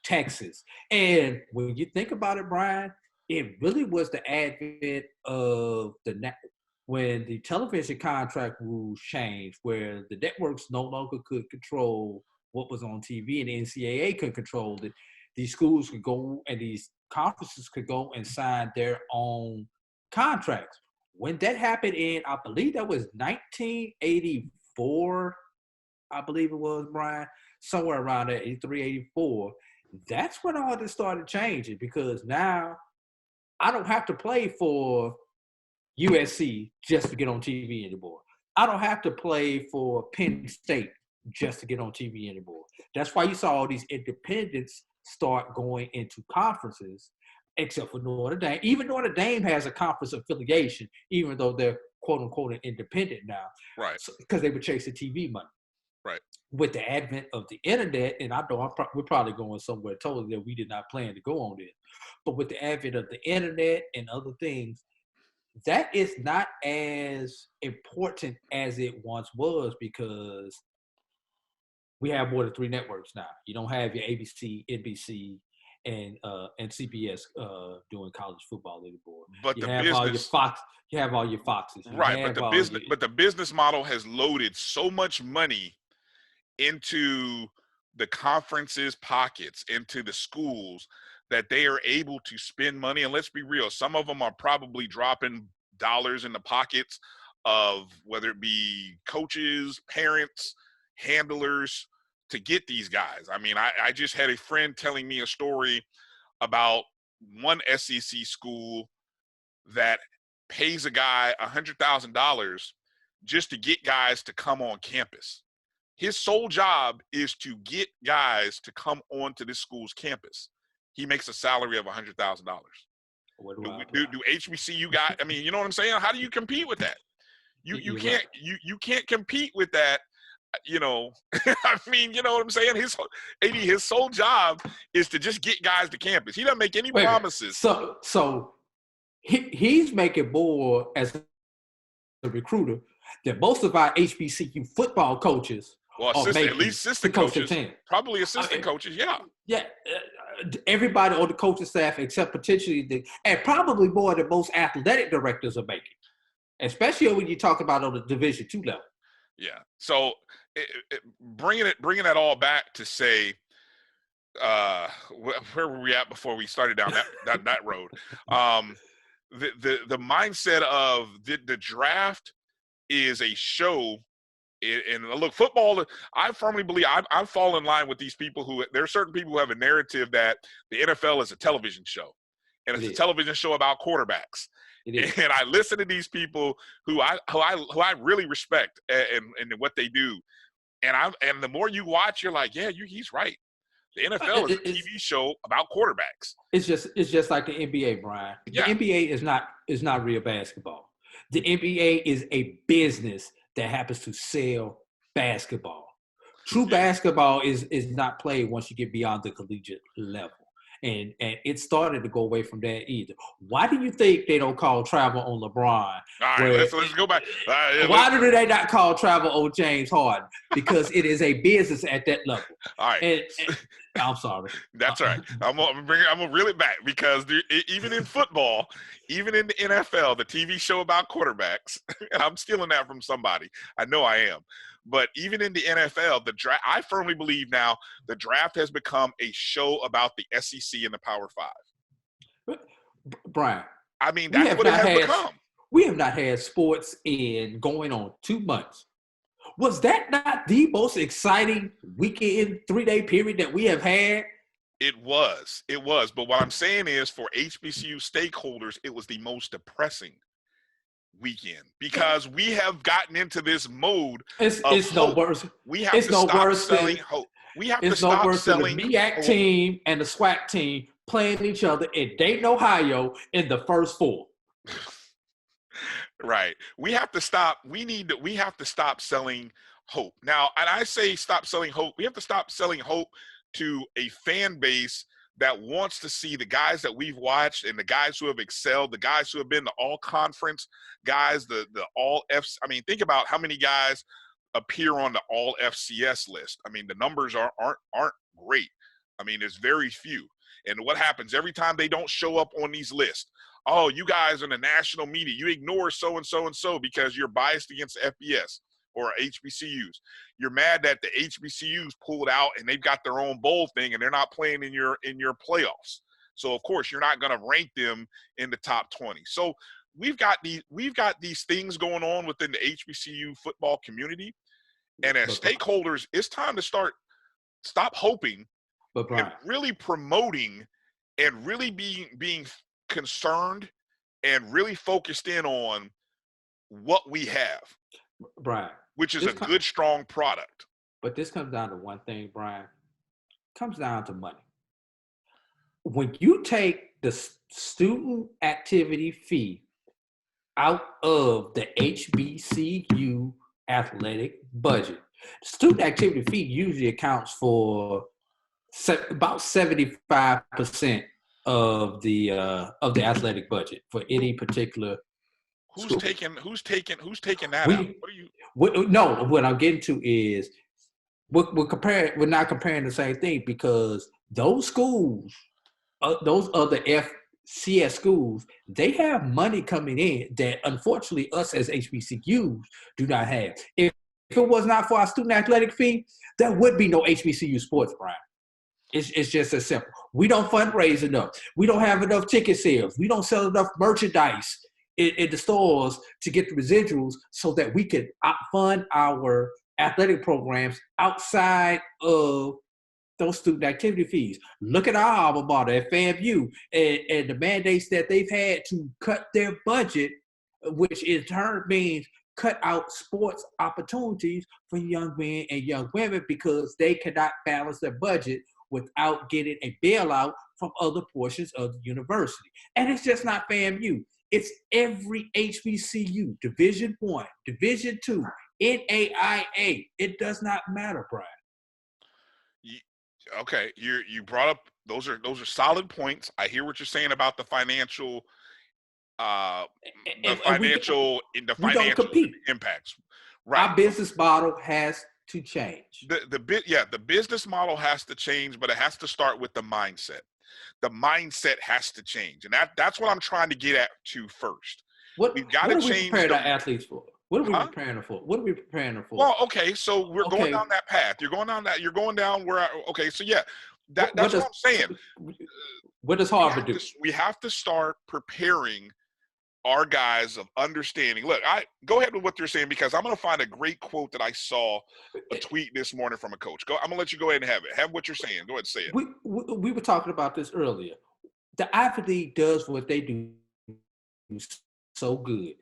Texas. And when you think about it, Brian, it really was the advent of when the television contract rules changed, where the networks no longer could control what was on TV and the NCAA could control it. These schools could go and these conferences could go and sign their own contracts. When that happened I believe that was 1984, I believe it was, Brian, somewhere around there, 83, 84, that's when all this started changing, because now I don't have to play for USC just to get on TV anymore. I don't have to play for Penn State just to get on TV anymore. That's why you saw all these independents start going into conferences, except for Notre Dame. Even Notre Dame has a conference affiliation, even though they're quote unquote an independent now, right? Because they were chasing TV money, right? With the advent of the internet, and I know we're probably going somewhere totally that we did not plan to go on this, but with the advent of the internet and other things, that is not as important as it once was, because we have more than 3 networks now. You don't have your ABC, NBC, and CBS doing college football anymore. But you have all your Foxes. Right, but the business model has loaded so much money into the conferences' pockets, into the schools, that they are able to spend money. And let's be real, some of them are probably dropping dollars in the pockets of whether it be coaches, parents, handlers, to get these guys. I mean, I just had a friend telling me a story about one SEC school that pays a guy $100,000 just to get guys to come on campus. His sole job is to get guys to come onto this school's campus. He makes a salary of $100,000. Do HBCU guys? I mean, you know what I'm saying? How do you compete with that? You can't compete with that. You know, I mean, you know what I'm saying? His sole job is to just get guys to campus. He doesn't make any promises. So he's making more as a recruiter than most of our HBCU football coaches. Well, at least assistant coaches, probably assistant coaches, yeah. Yeah, everybody on the coaching staff except potentially and probably more than most athletic directors are making, especially when you talk about on the Division II level. Yeah. So bringing that all back to say, where were we at before we started down that road? The mindset of the draft is a show. And look, football, I firmly believe I fall in line with these people there are certain people who have a narrative that the NFL is a television show, and it's a television show about quarterbacks. And I listen to these people who I really respect and what they do. And the more you watch, you're like, yeah, he's right. The NFL is a TV show about quarterbacks. It's just like the NBA, Brian. The NBA is not real basketball. The NBA is a business that happens to sell basketball. True basketball is not played once you get beyond the collegiate level. And it started to go away from that either. Why do you think they don't call travel on LeBron? All right, let's go back. Why do they not call travel on James Harden? Because it is a business at that level. All right. I'm sorry. That's all right. I'm gonna reel it back because even in football, even in the NFL, the TV show about quarterbacks, and I'm stealing that from somebody. I know I am. But even in the NFL, the draft, I firmly believe now the draft has become a show about the SEC and the Power Five. Brian, I mean, that's what it has become. We have not had sports in going on 2 months. Was that not the most exciting weekend, 3-day period that we have had? It was. But what I'm saying is for HBCU stakeholders, it was the most depressing weekend because we have gotten into this mode it's of no hope. worse. We have it's to no stop worse selling than, hope. We have to it's no stop worse than selling the MEAC hope. team and the SWAC team playing each other in Dayton, Ohio in the first 4. Right. We have to stop. We have to stop selling hope. Now, and I say stop selling hope. We have to stop selling hope to a fan base that wants to see the guys that we've watched and the guys who have excelled, the guys who have been the all conference guys, the all F's. I mean, think about how many guys appear on the all FCS list. I mean, the numbers aren't great. I mean, there's very few. And what happens every time they don't show up on these lists? Oh, you guys in the national media, you ignore so and so and so because you're biased against FBS or HBCUs. You're mad that the HBCUs pulled out and they've got their own bowl thing and they're not playing in your playoffs. So of course you're not going to rank them in the top 20. So we've got these things going on within the HBCU football community, and as stakeholders, it's time to stop hoping and really promoting and really being concerned and really focused in on what we have, Brian, which is a good, strong product. But this comes down to one thing, Brian. It comes down to money. When you take the student activity fee out of the HBCU athletic budget, student activity fee usually accounts for about 75% of the athletic budget for any particular Who's taking that out? What are you? No, what I'm getting to is we're not comparing the same thing, because those schools, those other FCS schools, they have money coming in that unfortunately us as HBCUs do not have. If it was not for our student athletic fee, there would be no HBCU sports, Brian. It's just as simple. We don't fundraise enough. We don't have enough ticket sales. We don't sell enough merchandise in the stores to get the residuals so that we could fund our athletic programs outside of those student activity fees. Look at our alma mater at FAMU and the mandates that they've had to cut their budget, which in turn means cut out sports opportunities for young men and young women because they cannot balance their budget without getting a bailout from other portions of the university. And it's just not FAMU. It's every HBCU, Division I, Division II, NAIA. It does not matter, Brian. Okay, you brought up those are solid points. I hear what you're saying about the financial we don't compete. Impacts. Right. Our business model has to change. The business model has to change, but it has to start with the mindset. The mindset has to change, and that's what I'm trying to get at first. We've got to change. What are we preparing our athletes for? What are we preparing them for? What are we preparing them for? Well, okay, so we're going down that path. You're going down where. So yeah, that's what I'm saying. What does Harvard do? We have to start preparing our guys of understanding. Look, go ahead with what you're saying, because I'm going to find a great quote that I saw a tweet this morning from a coach. I'm going to let you go ahead and have it. Have what you're saying. Go ahead and say it. We were talking about this earlier. The Ivy League does what they do so good.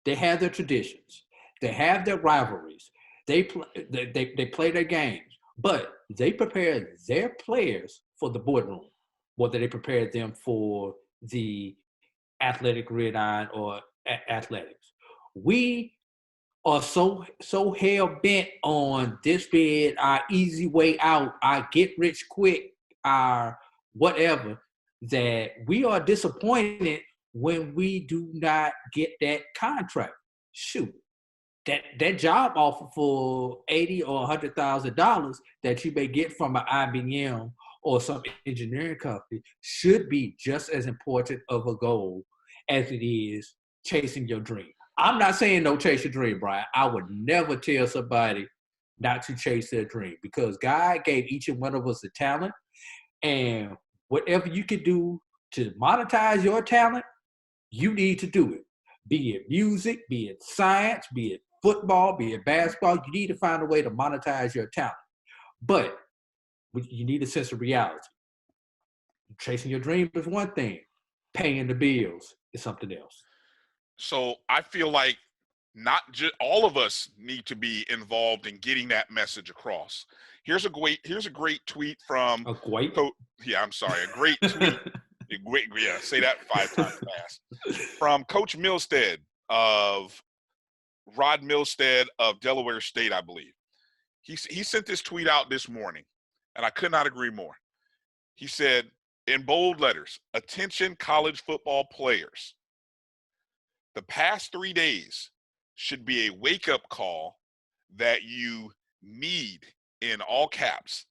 They have their traditions. They have their rivalries. They play their games, but they prepare their players for the boardroom, whether they prepare them for the athletic gridiron or athletics. We are so hell bent on this being our easy way out, our get rich quick, our whatever, that we are disappointed when we do not get that contract. Shoot, that job offer for $80,000 or $100,000 that you may get from an IBM or some engineering company should be just as important of a goal as it is chasing your dream. I'm not saying don't chase your dream, Brian. I would never tell somebody not to chase their dream, because God gave each and one of us a talent, and whatever you can do to monetize your talent, you need to do it. Be it music, be it science, be it football, be it basketball, you need to find a way to monetize your talent. But you need a sense of reality. Chasing your dream is one thing. Paying the bills is something else. So I feel like not just all of us need to be involved in getting that message across. Here's a great tweet from A great? a great tweet. Say that 5 times fast. From Coach Milstead of Rod Milstead of Delaware State, I believe. He sent this tweet out this morning, and I could not agree more. He said, in bold letters, "Attention college football players. The past 3 days should be a wake-up call that you need, in all caps,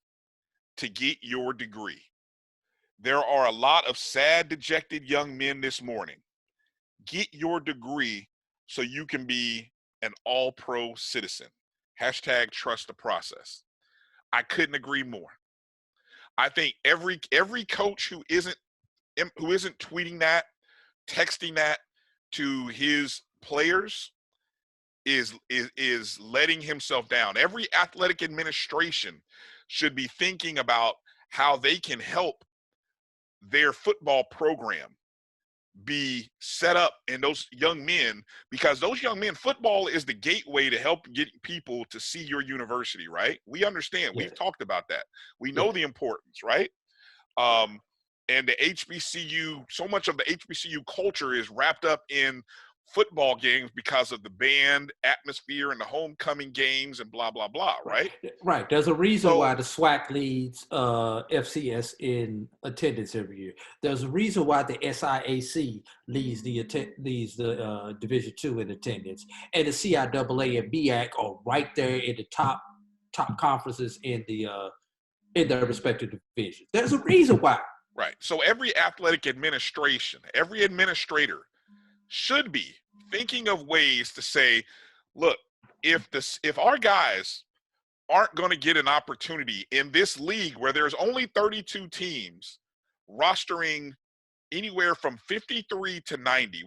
to get your degree. There are a lot of sad, dejected young men this morning. Get your degree so you can be an all-pro citizen. Hashtag trust the process." I couldn't agree more. I think every coach who isn't tweeting that, texting that to his players is letting himself down. Every athletic administration should be thinking about how they can help their football program be set up in those young men, because those young men, football is the gateway to help get people to see your university, right? We understand. Yeah. We've talked about that. We know the importance, right? And the HBCU, so much of the HBCU culture is wrapped up in football games because of the band atmosphere and the homecoming games and blah, blah, blah, right? Right. There's a reason why the SWAC leads FCS in attendance every year. There's a reason why the SIAC leads the Division II in attendance, and the CIAA and BAC are right there in the top conferences in their respective divisions. There's a reason why. Right. So every athletic administration, every administrator should be thinking of ways to say, look, if our guys aren't going to get an opportunity in this league where there's only 32 teams rostering anywhere from 53 to 90,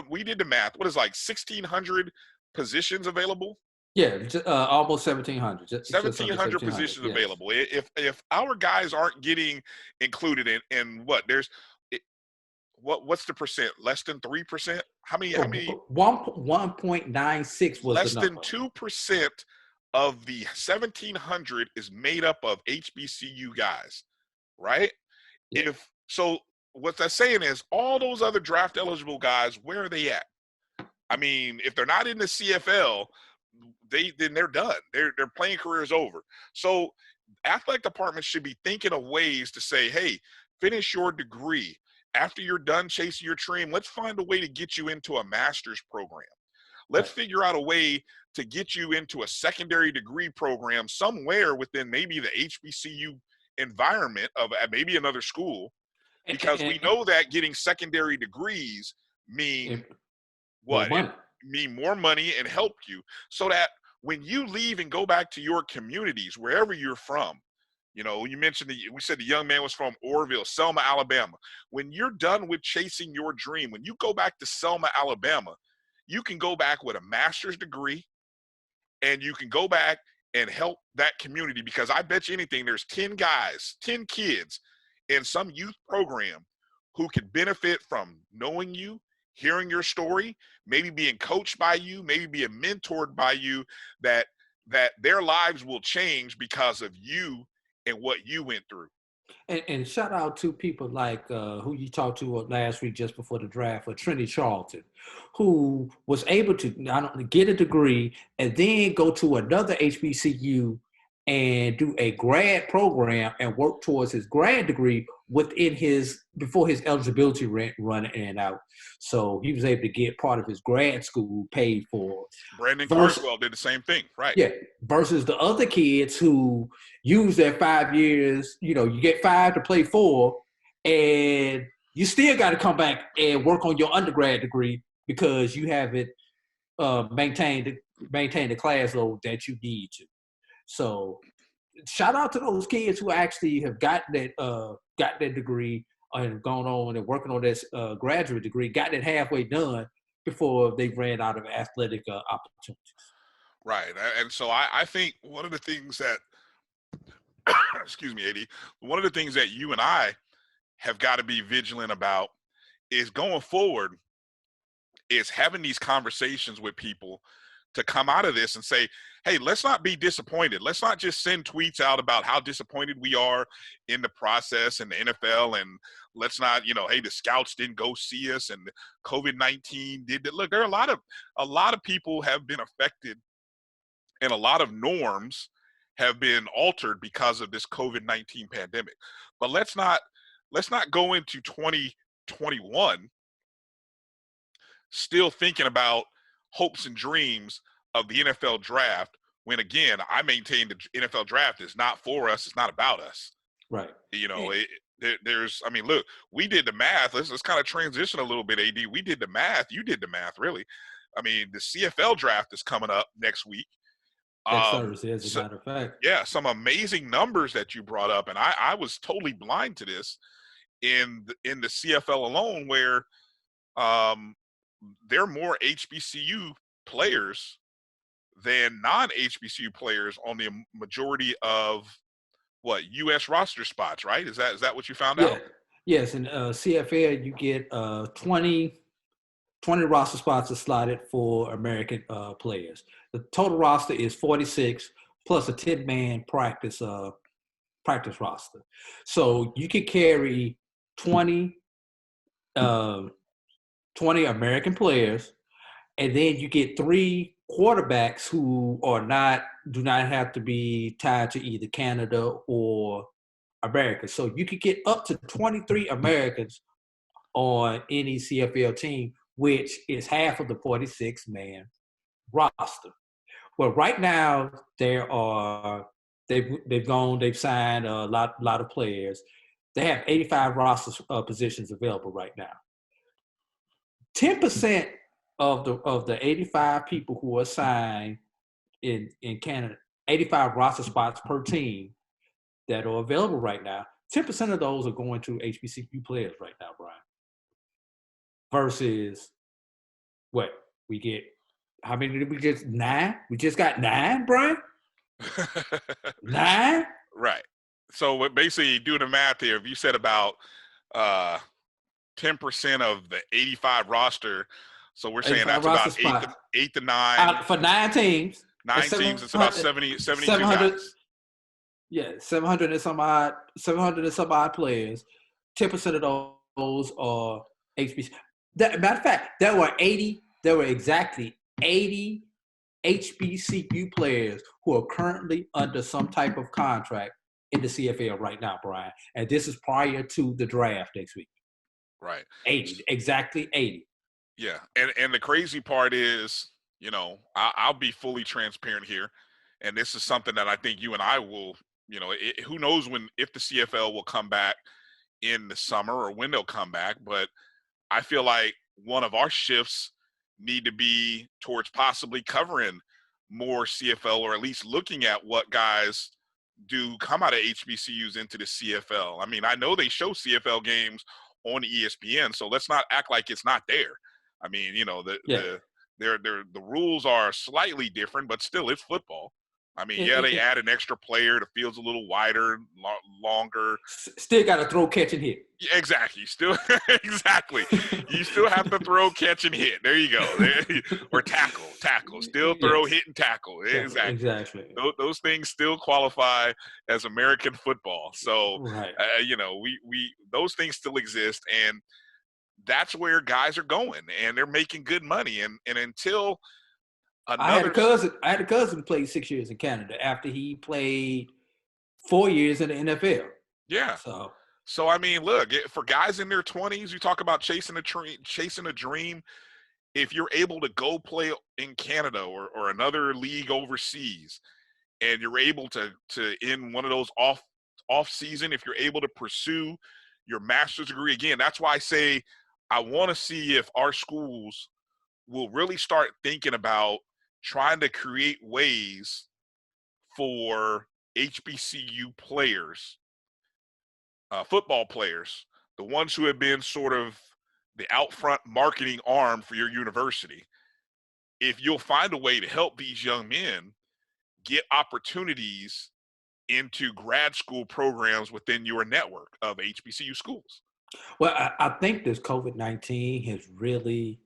we did the math. What is 1,600 positions available? Yeah, almost 1,700. 1,700 positions available. If our guys aren't getting included in what's the percent? Less than 3%? How many? 1.96 was less the than number. 2% of the 1,700 is made up of HBCU guys, right? Yeah. So what that's saying is all those other draft eligible guys, where are they at? I mean, if they're not in the CFL, then they're done. Their playing career is over. So athletic departments should be thinking of ways to say, hey, finish your degree. After you're done chasing your dream, let's find a way to get you into a master's program. Let's figure out a way to get you into a secondary degree program somewhere within maybe the HBCU environment of maybe another school, because we know that getting secondary degrees mean what? More money. Mean more money and help you, so that when you leave and go back to your communities, wherever you're from, you know, you mentioned we said the young man was from Orrville, Selma, Alabama. When you're done with chasing your dream, when you go back to Selma, Alabama, you can go back with a master's degree, and you can go back and help that community, because I bet you anything, there's 10 kids in some youth program who could benefit from knowing you, hearing your story, maybe being coached by you, maybe being mentored by you, that their lives will change because of you and what you went through. And shout out to people like who you talked to last week just before the draft, Trinity Charlton, who was able to not only get a degree and then go to another HBCU and do a grad program and work towards his grad degree before his eligibility run out. So he was able to get part of his grad school paid for. Brandon Carswell did the same thing, right? Yeah, versus the other kids who use their 5 years, you get 5 to play 4, and you still got to come back and work on your undergrad degree because you haven't maintained the class load that you need to. So shout out to those kids who actually have gotten that degree and gone on and working on this graduate degree, gotten it halfway done before they ran out of athletic opportunities. Right. And so I think one of the things that, excuse me, AD, one of the things that you and I have got to be vigilant about is going forward is having these conversations with people to come out of this and say, hey, let's not be disappointed. Let's not just send tweets out about how disappointed we are in the process in the NFL, and let's not, hey, the scouts didn't go see us and COVID-19 did that. Look, there are a lot of people have been affected, and a lot of norms have been altered because of this COVID-19 pandemic. But let's not go into 2021 still thinking about hopes and dreams of the NFL draft, when again, I maintain the NFL draft is not for us. It's not about us. Right. Look, we did the math. Let's kind of transition a little bit, AD. We did the math. You did the math, really. I mean, the CFL draft is coming up next week. Next Thursday, as a matter of fact. Yeah, some amazing numbers that you brought up, and I was totally blind to this in the CFL alone, where there are more HBCU players than non-HBCU players on the majority of U.S. roster spots, right? Is that what you found out? Yes, in CFL you get 20 roster spots are slotted for American players. The total roster is 46 plus a 10-man practice roster. So you could carry 20 American players, and then you get 3 quarterbacks who do not have to be tied to either Canada or America. So you could get up to 23 Americans on any CFL team, which is half of the 46-man roster. Well, right now they've signed a lot of players. They have 85 roster positions available right now. 10% of the 85 people who are signed in Canada, 85 roster spots per team that are available right now, 10% of those are going to HBCU players right now, Brian. Versus what we get? How many did we get? 9? We just got 9, Brian? 9? Right. So basically, doing the math here, if you said about 10% of the 85 roster, so we're saying that's about 8 to 9. For 9 teams. 9 teams, it's about 72 guys. Yeah, 700 and some odd players. 10% of those are HBCU. Matter of fact, there were exactly 80 HBCU players who are currently under some type of contract in the CFL right now, Brian. And this is prior to the draft next week. Right. 80, exactly 80. Yeah, and the crazy part is, I'll be fully transparent here, and this is something that I think you and I will, who knows if the CFL will come back in the summer or when they'll come back, but I feel like one of our shifts need to be towards possibly covering more CFL, or at least looking at what guys do come out of HBCUs into the CFL. I mean, I know they show CFL games on ESPN, so let's not act like it's not there. I mean, the rules are slightly different, but still it's football. I mean, they add an extra player. The field's a little wider, longer. Still got to throw, catch, and hit. Yeah, exactly. Exactly. You still have to throw, catch, and hit. There you go. Or tackle. Still throw, hit, and tackle. Exactly. Those things still qualify as American football. So, right. We those things still exist, and that's where guys are going, and they're making good money. And until I had a cousin who played 6 years in Canada after he played 4 years in the NFL. Yeah. So So I mean, look, for guys in their 20s, you talk about chasing a dream. If you're able to go play in Canada or another league overseas, and you're able to in one of those off season, if you're able to pursue your master's degree, again, that's why I say I want to see if our schools will really start thinking about trying to create ways for HBCU players, football players, the ones who have been sort of the out front marketing arm for your university. If you'll find a way to help these young men get opportunities into grad school programs within your network of HBCU schools. Well, I think this COVID-19 has really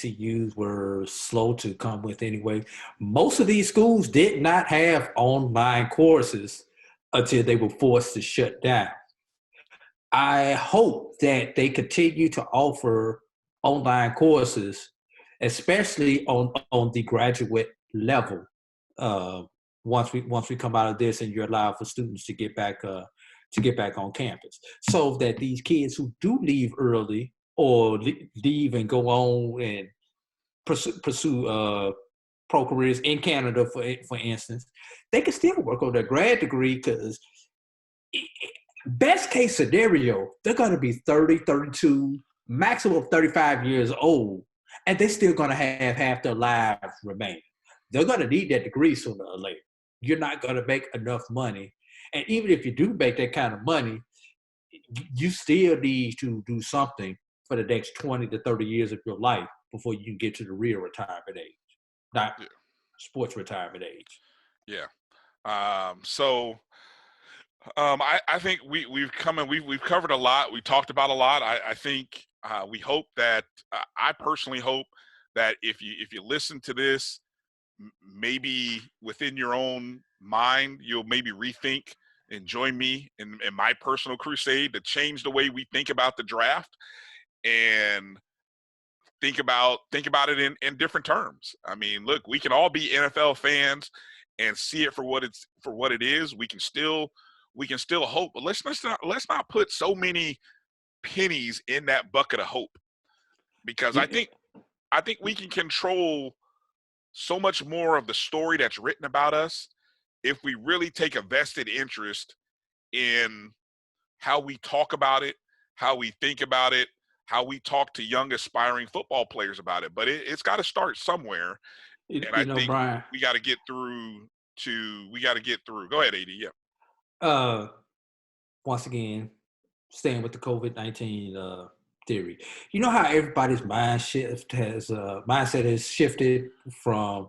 CUs were slow to come with anyway. Most of these schools did not have online courses until they were forced to shut down. I hope that they continue to offer online courses, especially on the graduate level. Once we come out of this, and you allow for students to get back on campus, so that these kids who do leave early or leave and go on and pursue pro careers in Canada, for instance, they can still work on their grad degree, because best case scenario, they're going to be 30, 32, maximum 35 years old, and they're still going to have half their lives remaining. They're going to need that degree sooner or later. You're not going to make enough money. And even if you do make that kind of money, you still need to do something for the next 20 to 30 years of your life before you can get to the real retirement age, not sports retirement age. Yeah. I think we've covered a lot. We talked about a lot. I think we hope that I personally hope that if you listen to this, maybe within your own mind, you'll maybe rethink and join me in my personal crusade to change the way we think about the draft and think about it in different terms. I mean, look, we can all be NFL fans and see it for what it is. We can still hope, but let's not put so many pennies in that bucket of hope, because I think we can control so much more of the story that's written about us if we really take a vested interest in how we talk about it, how we think about it, how we talk to young aspiring football players about it. But it's got to start somewhere, and I think Brian, we got to get through. Go ahead, AD. Yeah. Once again, staying with the COVID-19 theory, you know how everybody's mindset has shifted from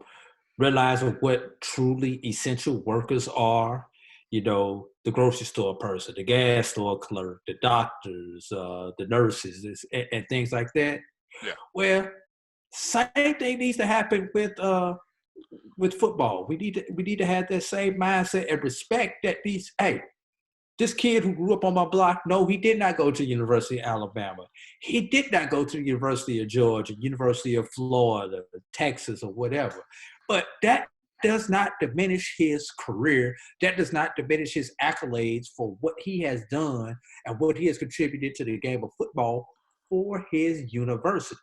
realizing what truly essential workers are. You know, the grocery store person, the gas store clerk, the doctors, the nurses, and things like that. Yeah. Well, same thing needs to happen with football. We need to have that same mindset and respect that this kid who grew up on my block, no, he did not go to University of Alabama. He did not go to the University of Georgia, University of Florida, Texas, or whatever. But that does not diminish his career. That does not diminish his accolades for what he has done and what he has contributed to the game of football for his university.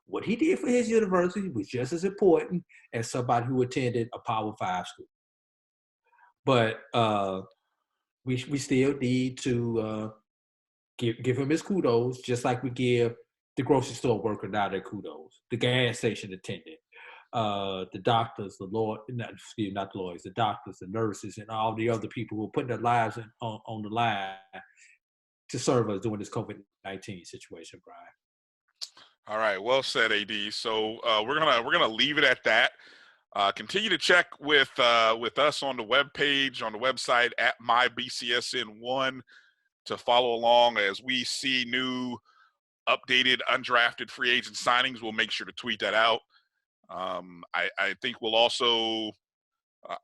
What he did for his university was just as important as somebody who attended a Power 5 school. But we still need to give him his kudos, just like we give the grocery store worker now their kudos, the gas station attendant, the doctors, the doctors, the nurses, and all the other people who are putting their lives on the line to serve us during this COVID-19 situation, Brian. All right, well said, AD. So we're gonna leave it at that. Continue to check with us on the webpage, on the website at MyBCSN1 to follow along as we see new updated undrafted free agent signings. We'll make sure to tweet that out. I think we'll also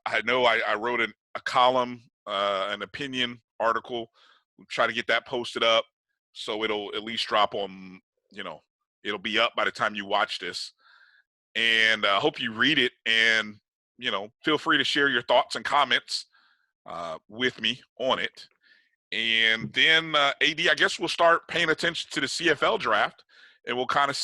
I know I wrote a column, an opinion article. We'll try to get that posted up so it'll at least drop on, it'll be up by the time you watch this. And I hope you read it and, feel free to share your thoughts and comments with me on it. And then, AD, I guess we'll start paying attention to the CFL draft, and we'll kind of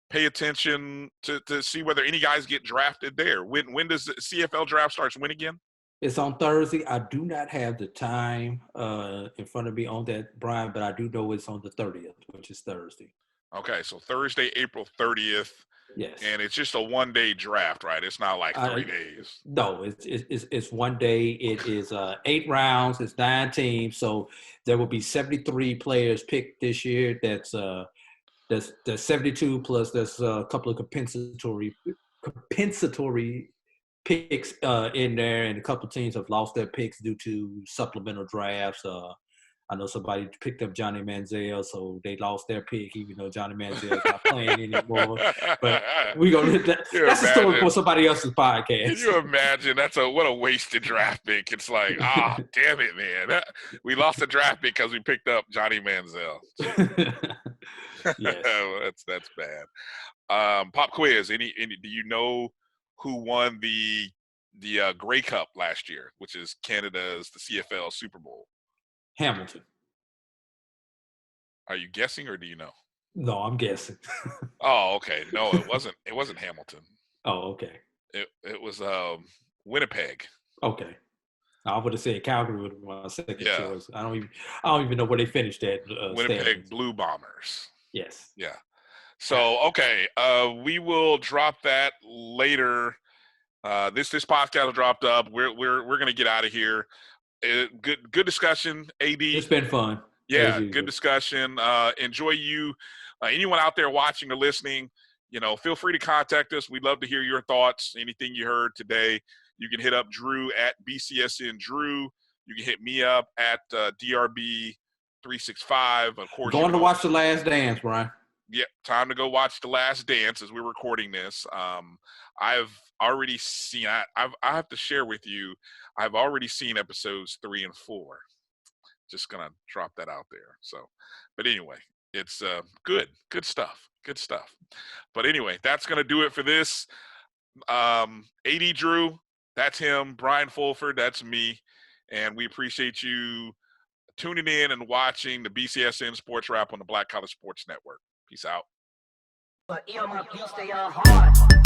pay attention to see whether any guys get drafted there. When does the CFL draft starts? When again? It's on Thursday. I do not have the time in front of me on that, Brian, but I do know it's on the 30th, which is Thursday. Okay, so Thursday, April 30th. Yes. And it's just a one-day draft, right? It's not like 3 days. No, it's 1 day. It is 8 rounds. It's 9 teams. So there will be 73 players picked this year. That's 72 plus there's a couple of compensatory picks in there, and a couple of teams have lost their picks due to supplemental drafts. I know somebody picked up Johnny Manziel, so they lost their pick, even though Johnny Manziel's not playing anymore. But we're gonna that's a story for somebody else's podcast. Can you imagine? What a wasted draft pick. It's like, damn it, man. We lost the draft pick because we picked up Johnny Manziel. Yes. That's bad. Pop quiz. Do you know who won the Grey Cup last year, which is Canada's the CFL Super Bowl? Hamilton. Are you guessing or do you know? No, I'm guessing. Oh, okay. No, it wasn't. It wasn't Hamilton. Oh, okay. It was Winnipeg. Okay. I would have said Calgary would have been my second choice. I don't even know where they finished at. Winnipeg standings. Blue Bombers. Yes. Yeah. So okay, we will drop that later. This podcast will drop up. We're gonna get out of here. Good discussion, AD. It's been fun. Yeah, good discussion. Enjoy you. Anyone out there watching or listening, feel free to contact us. We'd love to hear your thoughts. Anything you heard today, you can hit up Drew at BCSN Drew. You can hit me up at DRB365. Of course, going to watch The Last Dance, Brian. Yeah, time to go watch The Last Dance as we're recording this. I've already seen. I have to share with you. I've already seen episodes 3 and 4. Just gonna drop that out there. So, but anyway, it's good stuff. But anyway, that's gonna do it for this. AD Drew, that's him. Bryan Fulford, that's me, and we appreciate you tuning in and watching the BCSN SportsWrap on the Black College Sports Network. Peace out. But you stay hard.